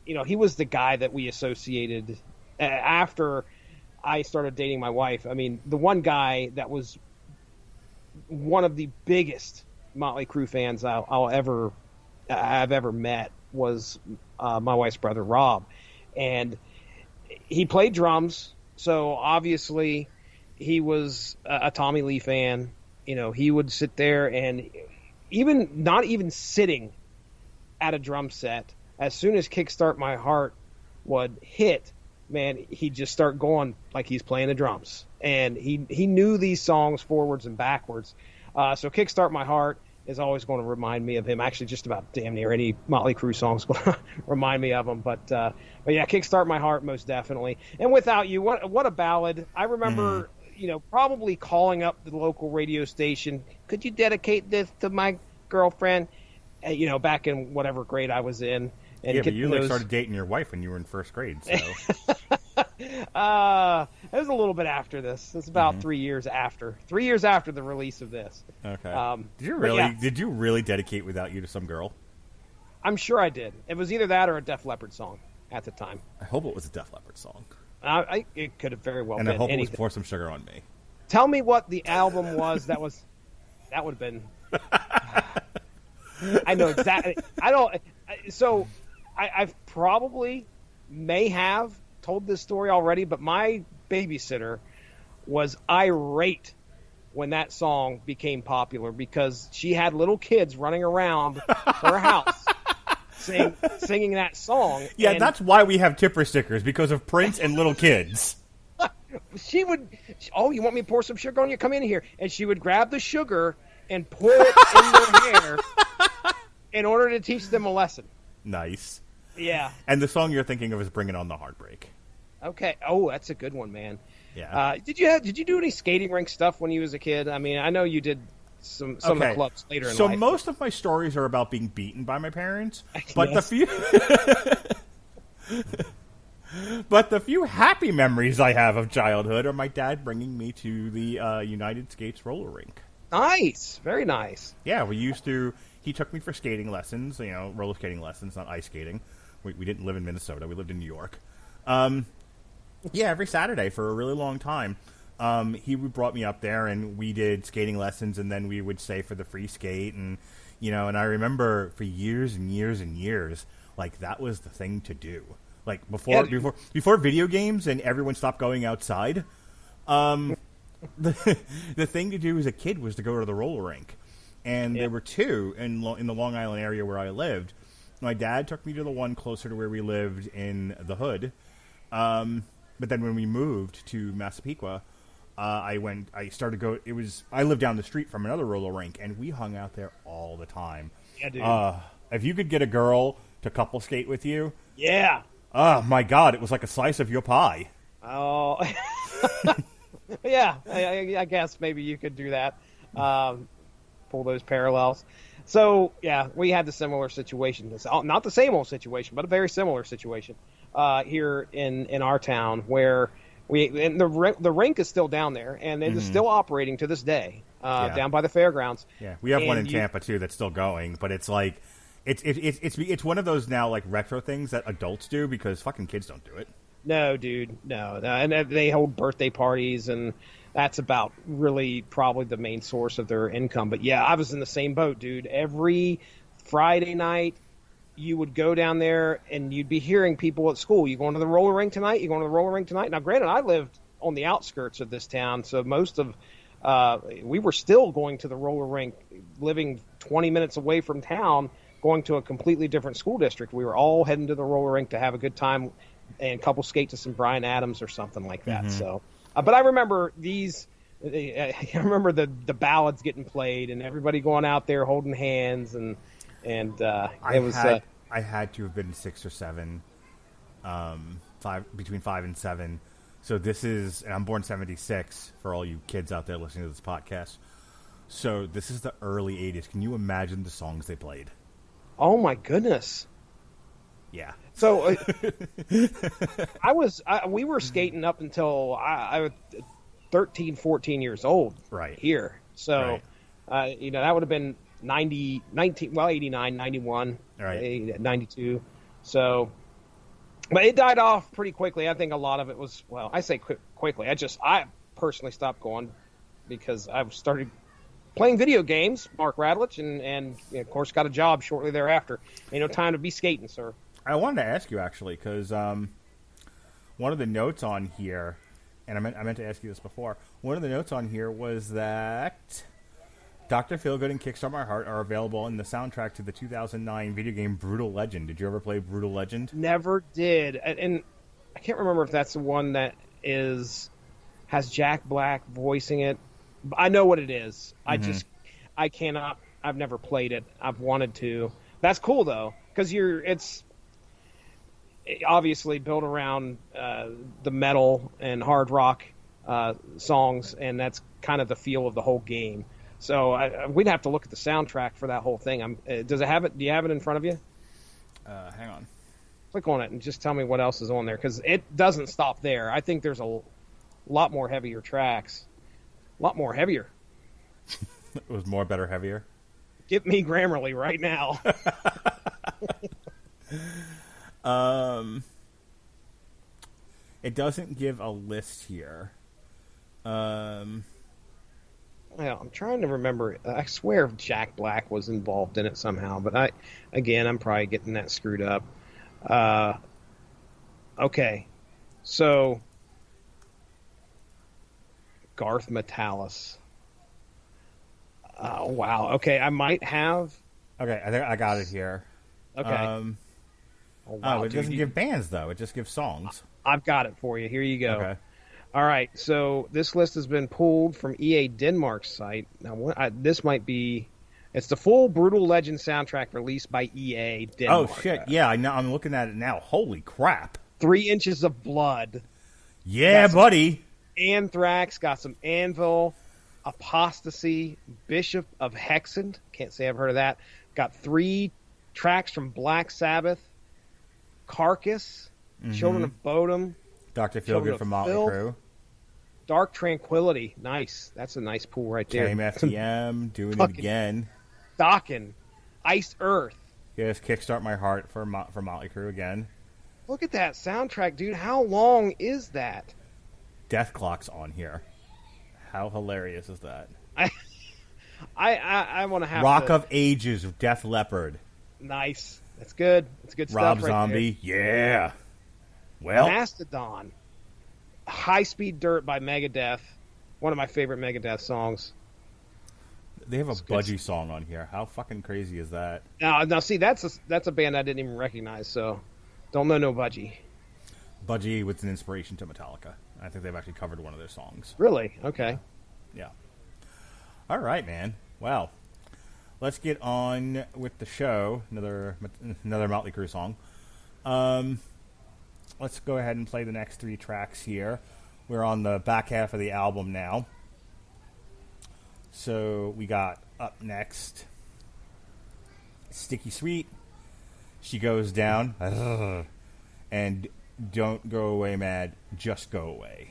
He was the guy that we associated after I started dating my wife. I mean, the one guy that was one of the biggest Mötley Crüe fans I've ever met was my wife's brother, Rob. And he played drums, so obviously he was a Tommy Lee fan. He would sit there and not even sitting at a drum set, as soon as "Kickstart My Heart" would hit, man, he'd just start going like he's playing the drums. And he knew these songs forwards and backwards. So "Kickstart My Heart" is always going to remind me of him. Actually, just about damn near any Mötley Crüe song is going to remind me of him. But yeah, "Kickstart My Heart" most definitely. And "Without You," what a ballad. I remember, probably calling up the local radio station. Could you dedicate this to my girlfriend? Back in whatever grade I was in. And but you started dating your wife when you were in first grade, so. It was a little bit after this. It's about 3 years after. 3 years after the release of this. Okay. Did you really dedicate "Without You" to some girl? I'm sure I did. It was either that or a Def Leppard song at the time. I hope it was a Def Leppard song. It could have very well been. And I hope anything. it was "Pour Some Sugar on Me." Tell me what the album was that would have been. I know exactly. I've probably may have told this story already, but my babysitter was irate when that song became popular because she had little kids running around her house singing that song. Yeah, and that's why we have tipper stickers, because of Prince and little kids. She would, you want me to pour some sugar on you? Come in here. And she would grab the sugar and pour it in their hair in order to teach them a lesson. Nice. Yeah. And the song you're thinking of is "Bringing on the Heartbreak." Okay. Oh, that's a good one, man. Yeah. Did you do any skating rink stuff when you was a kid? I mean, I know you did some of the clubs later in life. So most of my stories are about being beaten by my parents, but the few happy memories I have of childhood are my dad bringing me to the United Skates roller rink. Nice. Very nice. Yeah, he took me for skating lessons, roller skating lessons, not ice skating. We didn't live in Minnesota. We lived in New York. Yeah, every Saturday for a really long time. He brought me up there, and we did skating lessons, and then we would stay for the free skate. And, and I remember for years and years and years, like, that was the thing to do. Like, before video games and everyone stopped going outside, the thing to do as a kid was to go to the roller rink. And there were two in the Long Island area where I lived. My dad took me to the one closer to where we lived in the hood. But then when we moved to Massapequa, I lived down the street from another roller rink, and we hung out there all the time. Yeah, dude. If you could get a girl to couple skate with you. Yeah. Oh, my God. It was like a slice of your pie. Oh. Yeah. I guess maybe you could do that. Pull those parallels. So, yeah, we had the similar situation. Not the same old situation, but a very similar situation here in our town where And the rink is still down there, and it is still operating to this day down by the fairgrounds. Yeah, we have one in Tampa too that's still going, but it's like it's one of those now like retro things that adults do because fucking kids don't do it. No, dude, no. And they hold birthday parties, and that's about really probably the main source of their income. But yeah, I was in the same boat, dude. Every Friday night, you would go down there, and you'd be hearing people at school. You going to the roller rink tonight? You going to the roller rink tonight? Now, granted, I lived on the outskirts of this town, so most of we were still going to the roller rink, living 20 minutes away from town, going to a completely different school district. We were all heading to the roller rink to have a good time and a couple skate to some Bryan Adams or something like that. So, but I remember I remember the ballads getting played and everybody going out there holding hands and I had to have been 6 or 7, between 5 and 7. So and I'm born 76 for all you kids out there listening to this podcast. So this is the early 80s. Can you imagine the songs they played? Oh my goodness. Yeah. So we were skating up until I was 13, 14 years old here. So, that would have been 89, 91, 92. So, but it died off pretty quickly. I think a lot of it was, I say quickly. I personally stopped going because I started playing video games, Mark Radulich, and of course got a job shortly thereafter. Ain't no time to be skating, sir. I wanted to ask you actually because one of the notes on here, and I meant to ask you this before. One of the notes on here was that Dr. Feelgood and Kickstart My Heart are available in the soundtrack to the 2009 video game Brutal Legend. Did you ever play Brutal Legend? Never did, and I can't remember if that's the one that has Jack Black voicing it. I know what it is. I cannot. I've never played it. I've wanted to. That's cool though, because it's obviously built around the metal and hard rock songs, and that's kind of the feel of the whole game. So we'd have to look at the soundtrack for that whole thing. Does it have it? Do you have it in front of you? Hang on. Click on it and just tell me what else is on there, because it doesn't stop there. I think there's a lot more heavier tracks. A lot more heavier. It was more, better, heavier. Get me Grammarly right now. It doesn't give a list here. I'm trying to remember. I swear Jack Black was involved in it somehow, but I'm probably getting that screwed up. Okay, so Garth Matalis. Oh wow. Okay, I might have. Okay, I think I got it here. Okay. It doesn't give bands though; it just gives songs. I've got it for you. Here you go. Okay. All right, so this list has been pulled from EA Denmark's site. Now, this might be... It's the full Brutal Legend soundtrack released by EA Denmark. Oh, shit. Yeah, I know. I'm looking at it now. Holy crap. 3 Inches of Blood. Yeah, buddy. Anthrax, got some Anvil, Apostasy, Bishop of Hexen. Can't say I've heard of that. Got 3 tracks from Black Sabbath, Carcass, Children of Bodom, Dr. Feelgood from Mötley Crüe. Dark Tranquility. Nice. That's a nice pool right there. KMFDM, doing it again. Dokken. Iced Earth. Yes, Kickstart My Heart for Mötley Crüe again. Look at that soundtrack, dude. How long is that? Death Clock's on here. How hilarious is that? I want to have Rock of Ages of Def Leppard. Nice. That's good. That's good Rob stuff right Zombie. there. Yeah. Well, Mastodon. High Speed Dirt by Megadeth. One of my favorite Megadeth songs. They have a Budgie song on here. How fucking crazy is that? Now see, that's a band I didn't even recognize, so don't know no Budgie. Budgie was an inspiration to Metallica. I think they've actually covered one of their songs. Really? Okay. Yeah. All right, man. Well, let's get on with the show. Another Mötley Crüe song. Let's go ahead and play the next 3 tracks here. We're on the back half of the album now. So we got up next Sticky Sweet, She Goes Down, and Don't Go Away Mad, Just Go Away.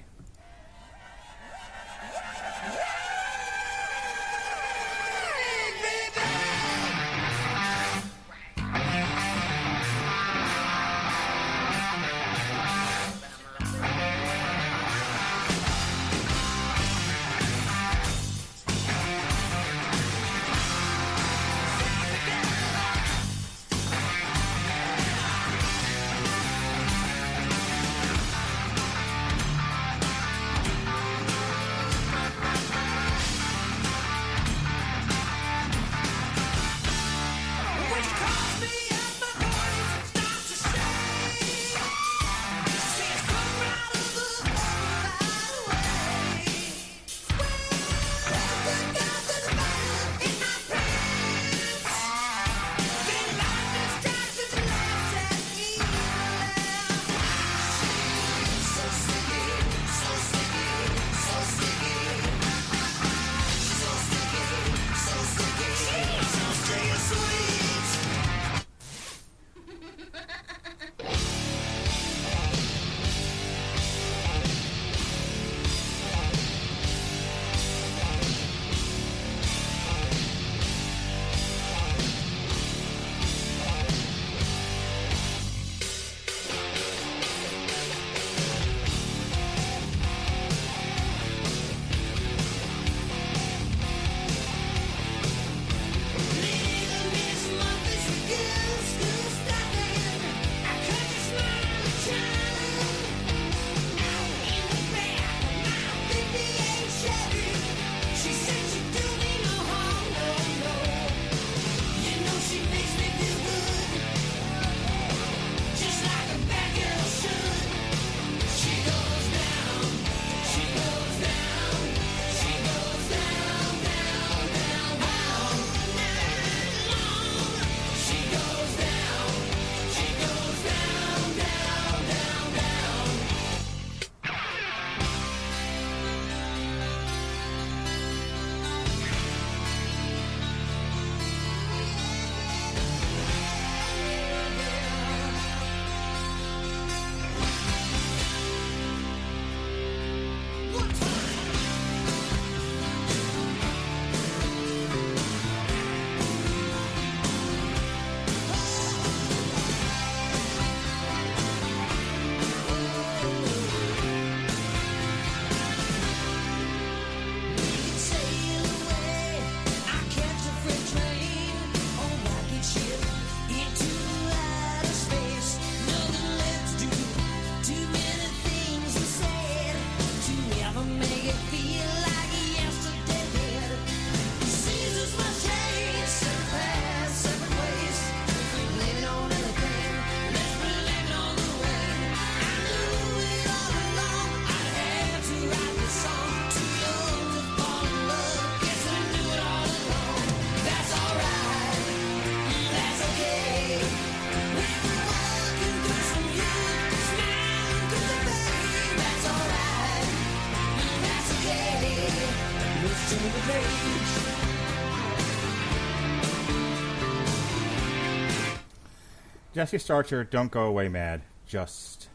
Jesse Starcher, Don't Go Away Mad, Just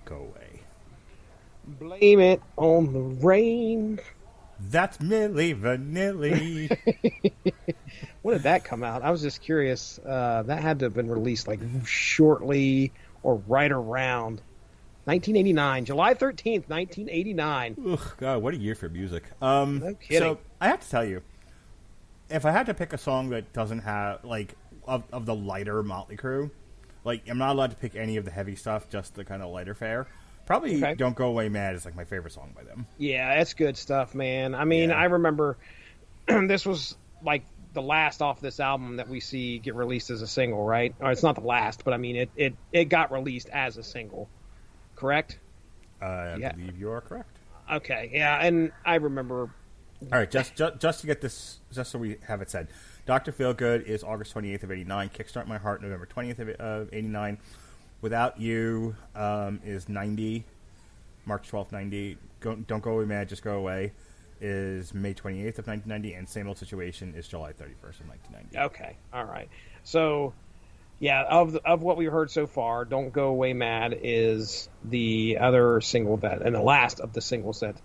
Go Away. Blame it on the rain. That's Milli Vanilli. When did that come out? I was just curious. That had to have been released like shortly or right around 1989, July 13th, 1989. Ugh, God, what a year for music. No kidding. So I have to tell you, if I had to pick a song that doesn't have like of the lighter Mötley Crüe, like I'm not allowed to pick any of the heavy stuff, just the kind of lighter fare. Probably Okay. Don't Go Away Mad is like my favorite song by them. Yeah, that's good stuff, man. I mean, Yeah. I remember this was like the last off this album that we see get released as a single, right? Or it's not the last, but I mean, it got released as a single, correct? I Yeah. believe you are correct. Okay, yeah, and I remember. All right, just to get this, just so we have it said, Dr. Feelgood is August 28th of 89. Kickstart My Heart, November 20th of 89. Without You is 90, March 12th, 90. Don't Go Away Mad, Just Go Away is May 28th of 1990, and Same Old Situation is July 31st of 1990. Okay, all right. So Yeah, of what we heard so far, "Don't Go Away Mad" is the other single that, and the last of the singles that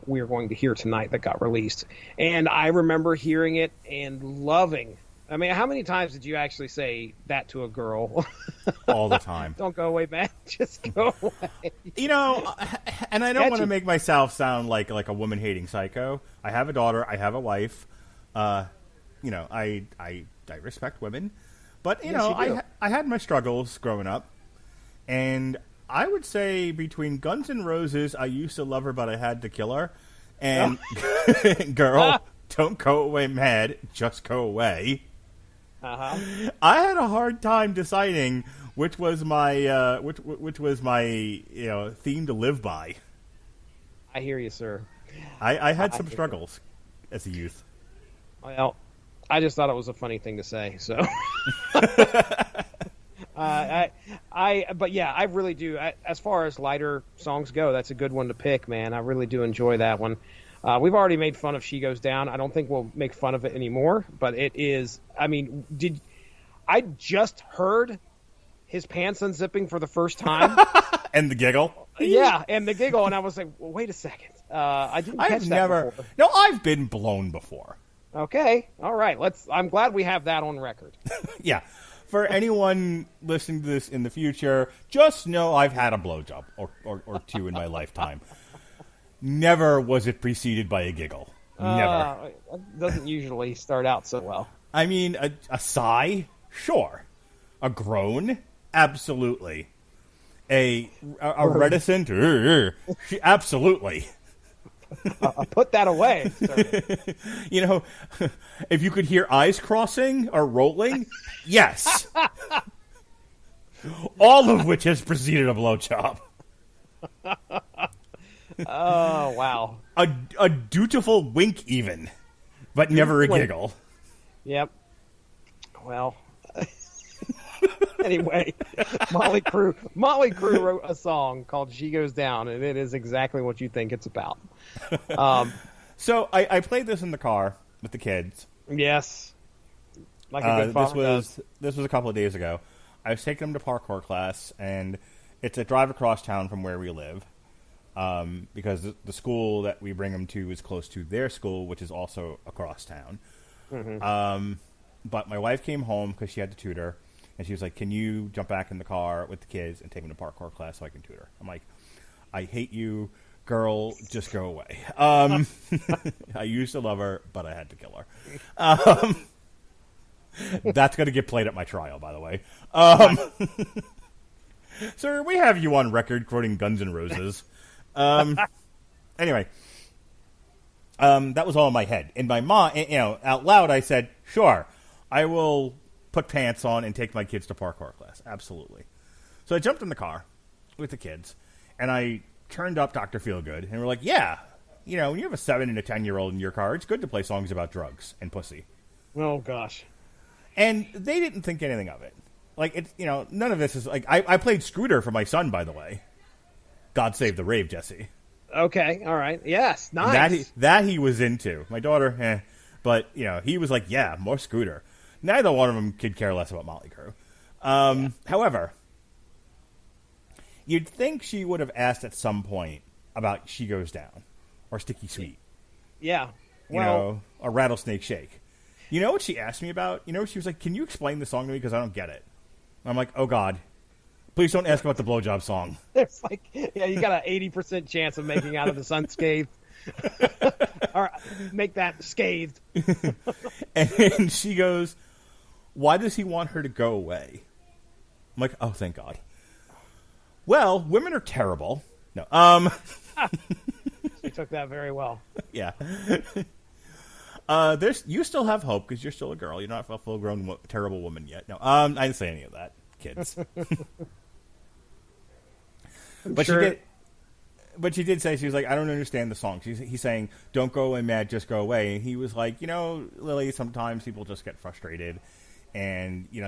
we are going to hear tonight that got released. And I remember hearing it and loving. I mean, how many times did you actually say that to a girl? All the time. Don't go away, man. Just go away. You know, and I don't Catchy. want to make myself sound like a woman-hating psycho. I have a daughter. I have a wife. You know, I respect women. But, you Yes, know, you do. I had my struggles growing up. And I would say between Guns N' Roses, I used to love her, but I had to kill her. And Girl, Don't Go Away Mad, Just Go Away. Uh-huh. I had a hard time deciding which was my which was my theme to live by. I hear you, sir. I had some struggles as a youth. Well, I just thought it was a funny thing to say, so. But yeah, I really do. As far as lighter songs go, that's a good one to pick, man. I really do enjoy that one. We've already made fun of "She Goes Down." I don't think we'll make fun of it anymore, but it is. I mean, I just heard his pants unzipping for the first time? And the giggle. Yeah, and the giggle, and I was like, well, wait a second. I didn't catch that before. No, I've been blown before. Okay, all right. I'm glad we have that on record. Yeah. For anyone listening to this in the future, just know I've had a blowjob or two in my lifetime. Never was it preceded by a giggle. Never. It doesn't usually start out so well. I mean, a sigh? Sure. A groan? Absolutely. A reticent? Absolutely. Put that away, sir. You know, if you could hear eyes crossing or rolling, yes. All of which has preceded a blowjob. Oh, wow. A dutiful wink even, but never a giggle. Yep. Well, anyway, Mötley Crüe wrote a song called "She Goes Down," and it is exactly what you think it's about. So I played this in the car with the kids. Yes. Like a good father does. This was a couple of days ago. I was taking them to parkour class, and it's a drive across town from where we live. Because the school that we bring them to is close to their school, which is also across town. Mm-hmm. But my wife came home because she had to tutor, and she was like, "Can you jump back in the car with the kids and take them to parkour class so I can tutor?" I'm like, "I hate you, girl. Just go away." I used to love her, but I had to kill her. That's going to get played at my trial, by the way. Sir, we have you on record quoting Guns N' Roses. Anyway, that was all in my head. In my mind, out loud, I said, "Sure, I will put pants on and take my kids to parkour class." Absolutely. So I jumped in the car with the kids, and I turned up Dr. Feelgood, and we're like, "Yeah, when you have a 7 and a 10-year-old in your car, it's good to play songs about drugs and pussy." Oh gosh. And they didn't think anything of it. Like, it's none of this is like I played Scooter for my son, by the way. God Save the Rave, Jesse. Okay, all right. Yes, nice. That he was into. My daughter, but he was like, yeah, more Scooter. Neither one of them could care less about Mötley Crüe. However, you'd think she would have asked at some point about "She Goes Down" or "Sticky Sweet." Yeah. A Rattlesnake Shake. You know what she asked me about? She was like, "Can you explain the song to me because I don't get it?" I'm like, "Oh God, please don't ask about the blowjob song." It's like, yeah, you got an 80% chance of making out of this unscathed. Or make that scathed. And she goes, "Why does he want her to go away?" I'm like, "Oh, thank God." Well, women are terrible. No. She took that very well. Yeah. You still have hope because you're still a girl. You're not a full-grown terrible woman yet. No, I didn't say any of that, kids. But she did say, she was like, "I don't understand the song." He's saying, "Don't go away mad, just go away." And he was like, "Lily, sometimes people just get frustrated, and you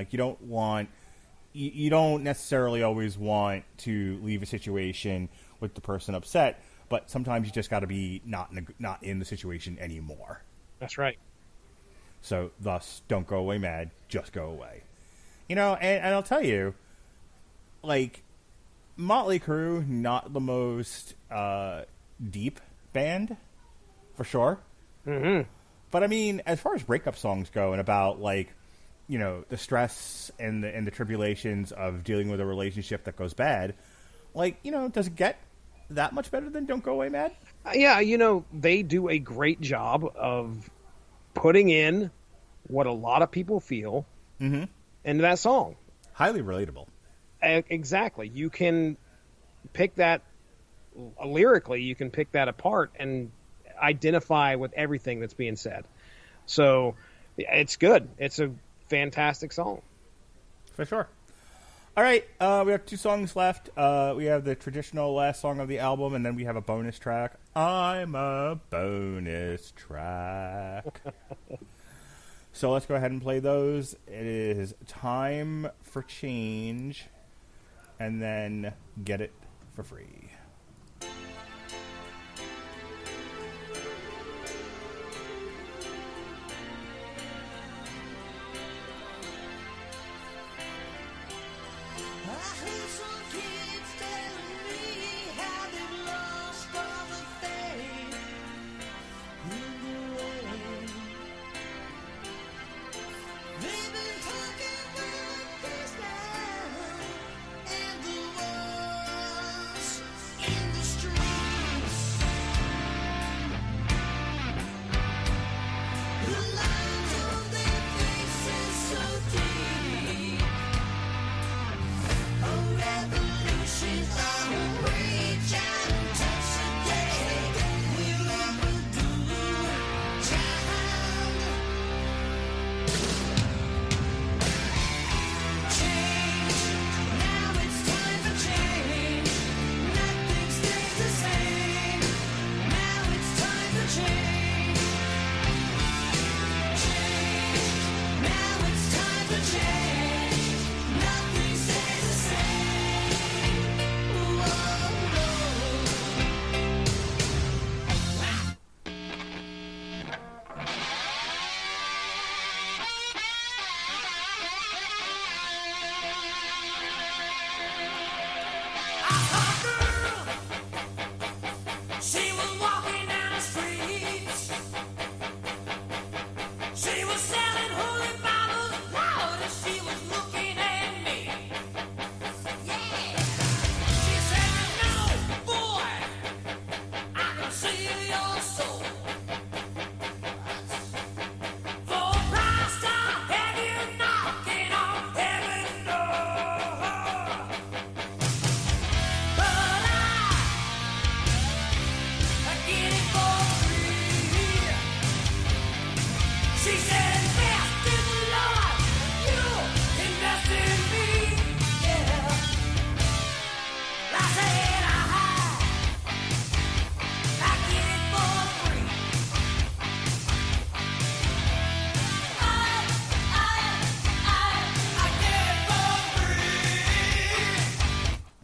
don't necessarily always want to leave a situation with the person upset, but sometimes you just got to be not in the situation anymore." That's right. So, thus, don't go away mad, just go away. And I'll tell you, like, Mötley Crüe, not the most deep band, for sure. Mm-hmm. But I mean, as far as breakup songs go, and about like, the stress and the tribulations of dealing with a relationship that goes bad, like, does it get that much better than "Don't Go Away, Mad"? Yeah, they do a great job of putting in what a lot of people feel into that song. Highly relatable. Exactly. You can pick that lyrically. You can pick that apart and identify with everything that's being said. So it's good. It's a fantastic song. For sure. All right, we have 2 songs left. We have the traditional last song of the album, and then we have a bonus track. I'm a bonus track. So let's go ahead and play those. It is Time for Change, and then Get It for Free.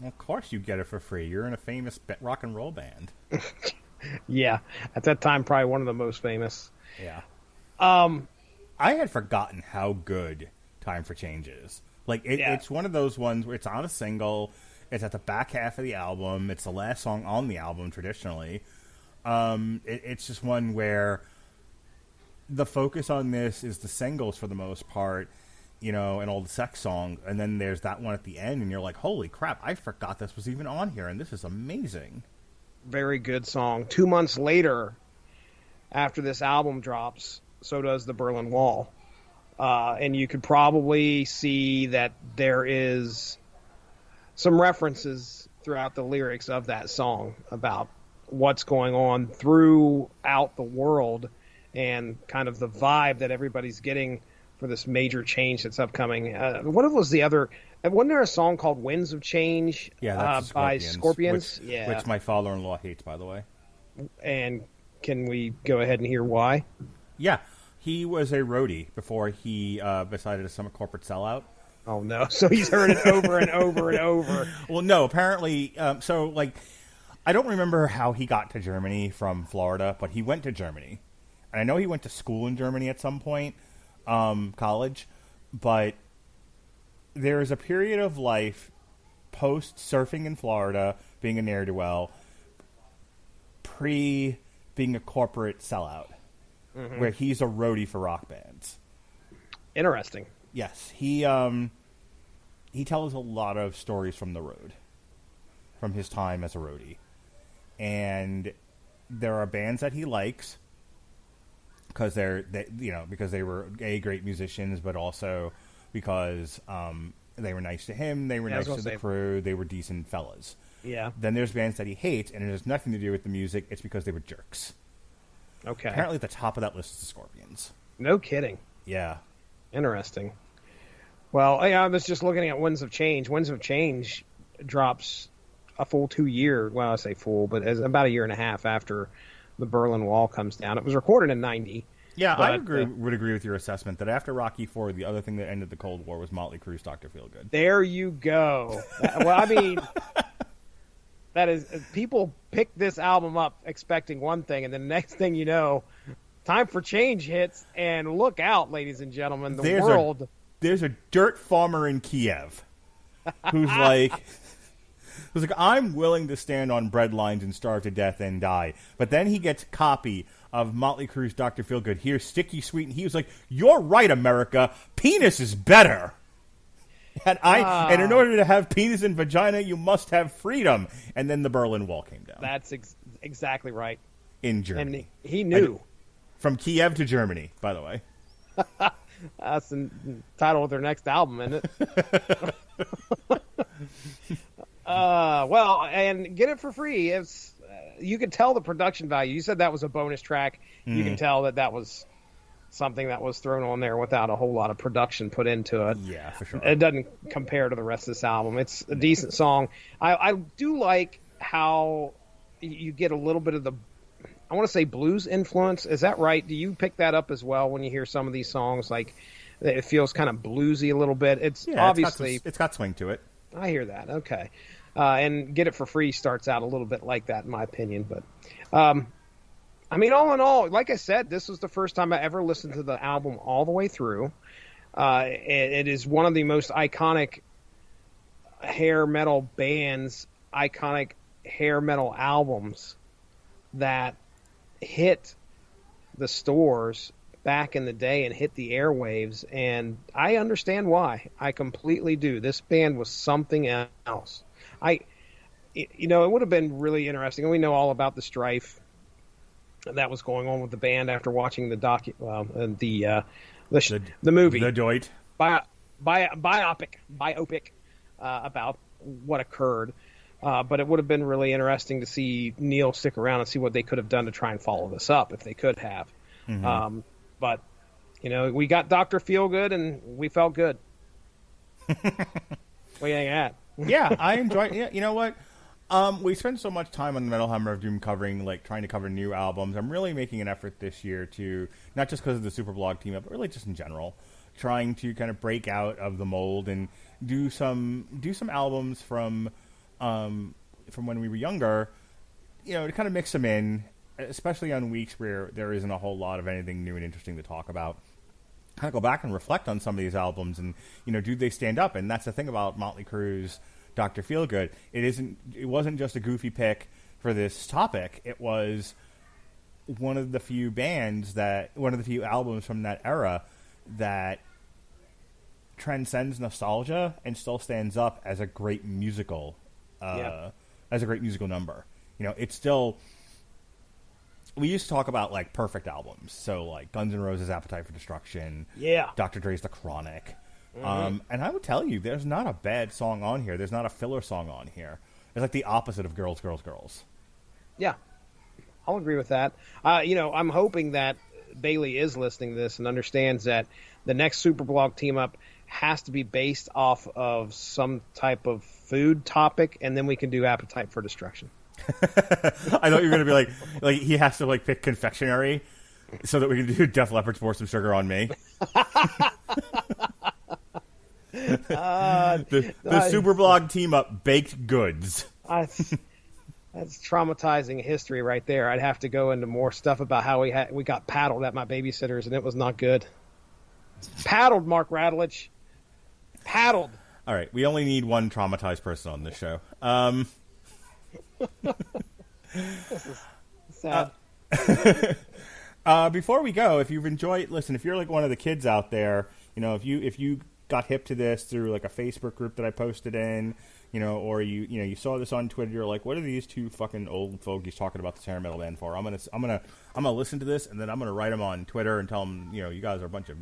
Of course you get it for free. You're in a famous rock and roll band. Yeah, at that time, probably one of the most famous. Yeah. I had forgotten how good Time for Change is. Like, it's one of those ones where it's on a single. It's at the back half of the album. It's the last song on the album, traditionally. It's just one where the focus on this is the singles for the most part, and all the sex song. And then there's that one at the end, and you're like, holy crap, I forgot this was even on here, and this is amazing. Very good song. 2 months later, after this album drops, so does the Berlin Wall. And you could probably see that there is some references throughout the lyrics of that song about what's going on throughout the world and kind of the vibe that everybody's getting for this major change that's upcoming. What was the other? Wasn't there a song called "Winds of Change"? Yeah, that's by Scorpions. Which my father-in-law hates, by the way. And can we go ahead and hear why? Yeah, he was a roadie before he decided to become a corporate sellout. Oh no! So he's heard it over and over and over. Well, no, apparently. I don't remember how he got to Germany from Florida, but he went to Germany, and I know he went to school in Germany at some point. College, but there is a period of life post surfing in Florida, being a ne'er-do-well, pre being a corporate sellout, where he's a roadie for rock bands. Interesting. Yes, he tells a lot of stories from the road, from his time as a roadie, and there are bands that he likes because because they were great musicians, but also because they were nice to him, they were nice to the Crüe, they were decent fellas. Yeah. Then there's bands that he hates, and it has nothing to do with the music. It's because they were jerks. Okay. Apparently, at the top of that list is the Scorpions. No kidding. Yeah. Interesting. Well, I was just looking at Winds of Change. Winds of Change drops a full 2 year. Well, I say full, but it's about a year and a half after the Berlin Wall comes down. It was recorded in '90. Yeah, I would agree with your assessment that after Rocky IV, the other thing that ended the Cold War was Mötley Crüe's Dr. Feelgood. There you go. Well, I mean, that is, people pick this album up expecting one thing, and the next thing you know, Time for Change hits, and look out, ladies and gentlemen, there's a dirt farmer in Kiev who's like, I'm willing to stand on bread lines and starve to death and die. But then he gets a copy of Mötley Crüe's Dr. Feelgood. Here's Sticky Sweet, and he was like, you're right, America. Penis is better. And in order to have penis and vagina, you must have freedom. And then the Berlin Wall came down. That's exactly right. In Germany. And he knew. From Kiev to Germany, by the way. That's the title of their next album, isn't it? Well, and Get It For Free. You could tell the production value. You said that was a bonus track. You can tell that was something that was thrown on there without a whole lot of production put into it. Yeah, for sure. It doesn't compare to the rest of this album. It's a decent song. I do like how you get a little bit of the, I want to say, blues influence. Is that right? Do you pick that up as well when you hear some of these songs? Like, it feels kind of bluesy a little bit. It's obviously... It's got swing to it. I hear that. Okay. And Get It For Free starts out a little bit like that, in my opinion. But, I mean, all in all, like I said, this was the first time I ever listened to the album all the way through. It is one of the most iconic hair metal bands, iconic hair metal albums that hit the stores back in the day and hit the airwaves, and I understand why. I completely do. This band was something else. It would have been really interesting. We know all about the strife that was going on with the band after watching the the movie, The Doit, biopic about what occurred. But it would have been really interesting to see Neil stick around and see what they could have done to try and follow this up if they could have. Mm-hmm. But, we got Dr. Feelgood and we felt good. What do you think of that? Yeah, I enjoy it. Yeah, you know what? We spend so much time on the Metal Hammer of Doom trying to cover new albums. I'm really making an effort this year to, not just because of the Superblog team up, but really just in general, trying to kind of break out of the mold and do some albums from when we were younger, to kind of mix them in, especially on weeks where there isn't a whole lot of anything new and interesting to talk about. Kind of go back and reflect on some of these albums and, do they stand up? And that's the thing about Mötley Crüe's Dr. Feelgood. It wasn't just a goofy pick for this topic. It was one of the few albums from that era that transcends nostalgia and still stands up as a great musical number. It's still, we used to talk about like perfect albums, so like Guns N' Roses' Appetite for Destruction, Dr. Dre's The Chronic, and I would tell you there's not a bad song on here. There's not a filler song on here. It's like the opposite of Girls, Girls, Girls. Yeah, I'll agree with that. I'm hoping that Bailey is listening to this and understands that the next Superblog team up has to be based off of some type of food topic, and then we can do Appetite for Destruction. I thought you were going to be like he has to like pick confectionery so that we can do Def Leppard's Pour Some Sugar on Me. The Superblog team up baked goods. That's traumatizing history right there. I'd have to go into more stuff about how we got paddled at my babysitter's, and it was not good. Paddled, Mark Radulich. Paddled. All right, we only need one traumatized person on this show. This is sad. Before we go, if you've enjoyed, listen, if you're like one of the kids out there, if you got hip to this through like a Facebook group that I posted in, or you saw this on Twitter, you're like, what are these two fucking old fogies talking about this hair metal band for? I'm gonna listen to this, and then I'm gonna write them on Twitter and tell them, you guys are a bunch of.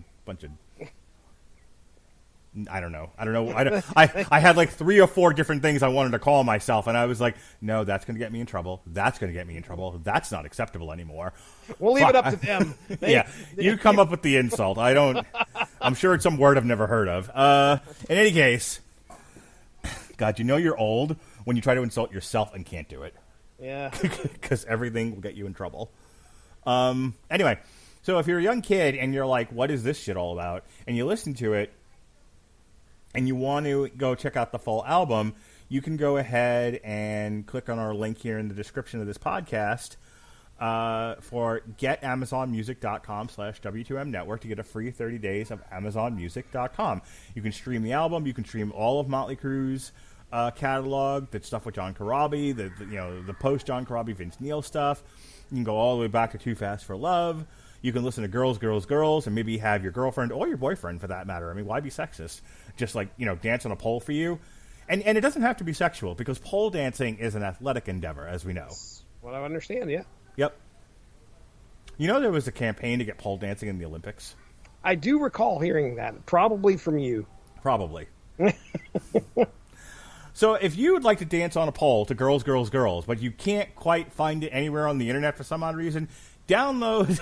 I don't know. I had like 3 or 4 different things I wanted to call myself, and I was like, no, that's going to get me in trouble. That's going to get me in trouble. That's not acceptable anymore. We'll leave it up to them. You come up with the insult. I'm sure it's some word I've never heard of. In any case, God, you're old when you try to insult yourself and can't do it. Yeah. Because everything will get you in trouble. Anyway, so if you're a young kid and you're like, what is this shit all about? And you listen to it, and you want to go check out the full album, you can go ahead and click on our link here in the description of this podcast for getamazonmusic.com/W2M network to get a free 30 days of amazonmusic.com. You can stream the album. You can stream all of Mötley Crüe's catalog, the stuff with John Corabi, the post-John Corabi, Vince Neil stuff. You can go all the way back to Too Fast for Love. You can listen to Girls, Girls, Girls, and maybe have your girlfriend or your boyfriend, for that matter. I mean, why be sexist? Just dance on a pole for you. And it doesn't have to be sexual, because pole dancing is an athletic endeavor, as we know. That's what I understand, yeah. Yep. There was a campaign to get pole dancing in the Olympics. I do recall hearing that, probably from you. Probably. So if you would like to dance on a pole to Girls, Girls, Girls, but you can't quite find it anywhere on the internet for some odd reason, download...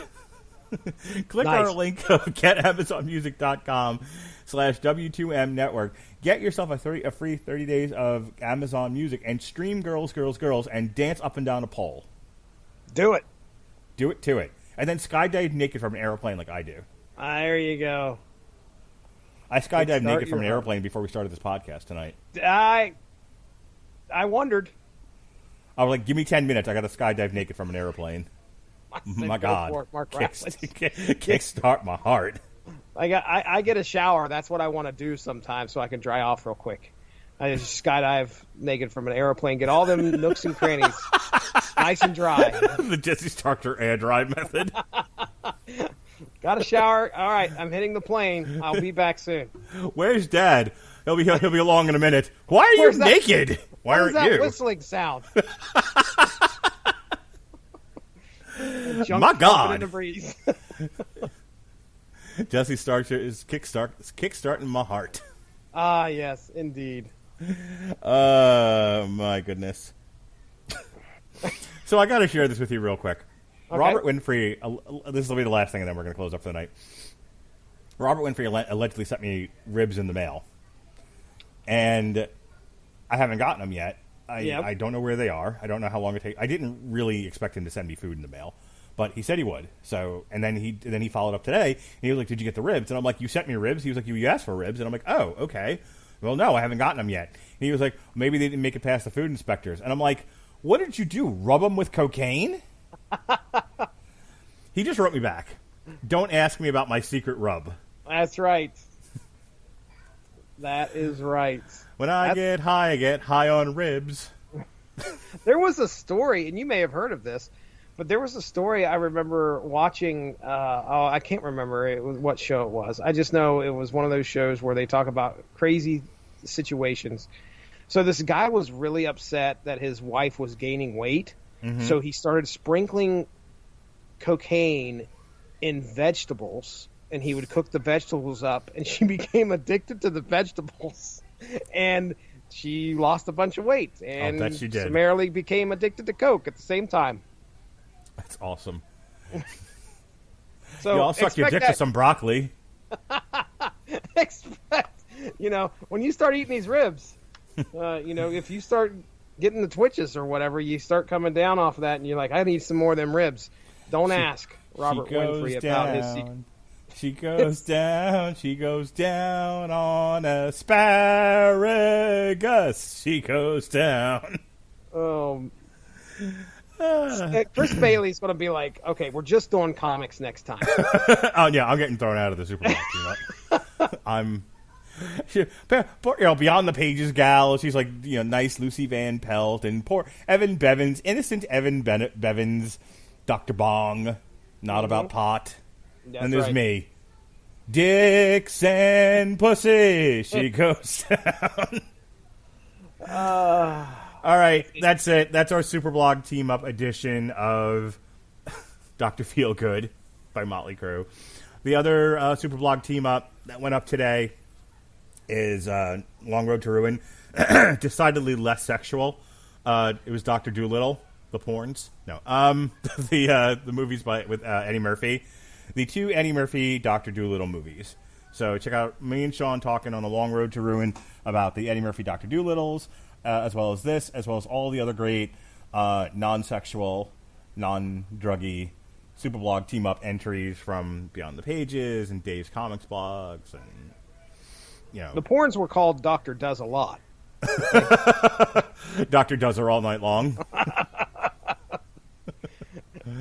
Click on our link of getamazonmusic.com/W2M network. Get yourself a free 30 days of Amazon Music and stream Girls, Girls, Girls and dance up and down a pole. Do it. Do it to it. And then skydive naked from an airplane like I do. There you go. I skydived naked from an airplane before we started this podcast tonight. I wondered. I was like, give me 10 minutes. I got to skydive naked from an airplane. My God. Kickstart my heart. I get a shower. That's what I want to do sometimes so I can dry off real quick. I just skydive naked from an airplane, get all them nooks and crannies nice and dry. The Jesse Starcher air dry method. Got a shower. All right, I'm hitting the plane. I'll be back soon. Where's Dad? He'll be along in a minute. Why are you naked? Why aren't you? Where's that whistling sound? My God! In the breeze. Jesse Starcher is kickstarting my heart. Ah, yes, indeed. My goodness. So I got to share this with you real quick. Okay. Robert Winfrey, this will be the last thing, and then we're going to close up for the night. Robert Winfrey allegedly sent me ribs in the mail, and I haven't gotten them yet. I don't know where they are. I don't know how long it takes. I didn't really expect him to send me food in the mail, but he said he would. So, and then he followed up today, and he was like, "Did you get the ribs?" And I'm like, "You sent me ribs." He was like, "You asked for ribs," and I'm like, "Oh, okay." Well, no, I haven't gotten them yet. And he was like, "Maybe they didn't make it past the food inspectors." And I'm like, "What did you do? Rub them with cocaine?" He just wrote me back. Don't ask me about my secret rub. That's right. That is right. When I get high on ribs. There was a story, and you may have heard of this, but there was a story I remember watching. I can't remember what show it was. I just know it was one of those shows where they talk about crazy situations. So this guy was really upset that his wife was gaining weight, so he started sprinkling cocaine in vegetables, and he would cook the vegetables up, and she became addicted to the vegetables, and she lost a bunch of weight, and summarily became addicted to coke at the same time. That's awesome. So I'll suck your dick to some broccoli. Expect, when you start eating these ribs, if you start getting the twitches or whatever, you start coming down off of that, and you're like, I need some more of them ribs. Don't ask Robert Winfrey about his secret. She goes down on asparagus. She goes down. Chris Bailey's going to be like, okay, we're just doing comics next time. Oh, yeah, I'm getting thrown out of the Super Bowl team. Beyond the Pages gal. She's like, nice Lucy Van Pelt, and poor Evan Bevins, innocent Evan Bevins, Dr. Bong, not about pot. That's and there's right. me, Dicks and Pussy. She goes down. All right, that's it. That's our Superblog Team Up edition of Dr. Feelgood by Mötley Crüe. The other Superblog Team Up that went up today is Long Road to Ruin. Decidedly less sexual. It was Dr. Dolittle, the porns. No, the movies with Eddie Murphy. The 2 Eddie Murphy Dr. Dolittle movies. So check out me and Sean talking on A Long Road to Ruin about the Eddie Murphy Dr. Dolittles, as well as this, as well as all the other great non-sexual, non-druggy Superblog team-up entries from Beyond the Pages and Dave's Comics blogs. And the porns were called Doctor Does a Lot. Doctor Does Her All Night Long.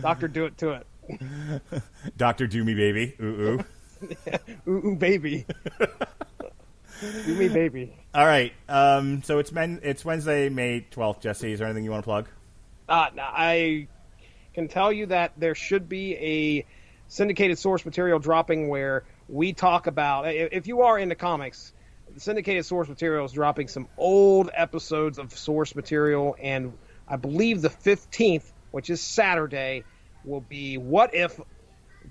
Doctor Do It to It. Doctor Do Me Baby. Ooh, ooh. Ooh, ooh, baby. Do me, baby. All right. So it's Wednesday, May 12th, Jesse. Is there anything you want to plug? I can tell you that there should be a syndicated source material dropping where we talk about, if you are into comics, the syndicated source material is dropping some old episodes of source material, and I believe the 15th, which is Saturday, will be What If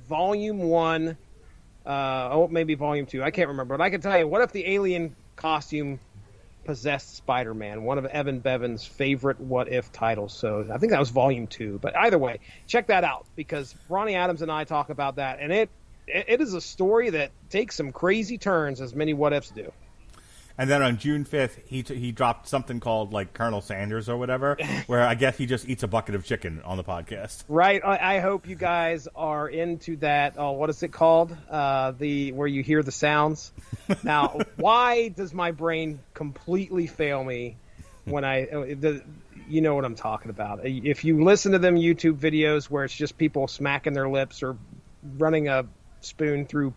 Volume 1, maybe Volume 2, I can't remember, but I can tell you, what if the alien costume possessed Spider-Man, one of Evan Bevan's favorite What If titles. So I think that was Volume 2, but either way, check that out, because Ronnie Adams and I talk about that, and it is a story that takes some crazy turns, as many What Ifs do. And then on June 5th, he dropped something called, like, Colonel Sanders or whatever, where I guess he just eats a bucket of chicken on the podcast. Right. I hope you guys are into that. Oh, what is it called? Where you hear the sounds. Now, why does my brain completely fail me when you know what I'm talking about. If you listen to them YouTube videos where it's just people smacking their lips or running a spoon through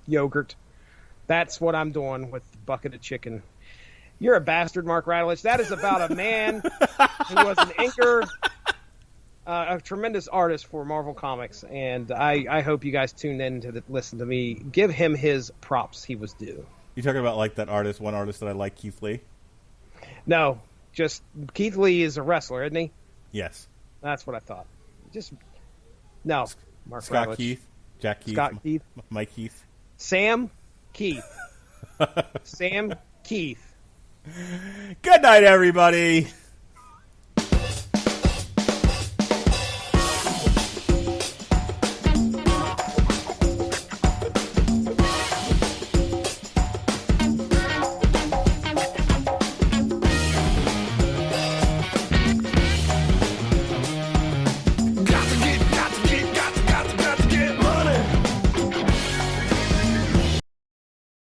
yogurt, that's what I'm doing with the bucket of chicken. You're a bastard, Mark Radulich. That is about a man who was an inker, a tremendous artist for Marvel Comics, and I hope you guys tuned in to listen to me give him his props he was due. You talking about like that artist, one artist that I like, Keith Lee? No, just Keith Lee is a wrestler, isn't he? Yes. That's what I thought. No, Mark Scott Radulich. Keith, Jack Keith, Scott Keith, Mike Keith, Sam Keith, Sam Keith. Good night, everybody.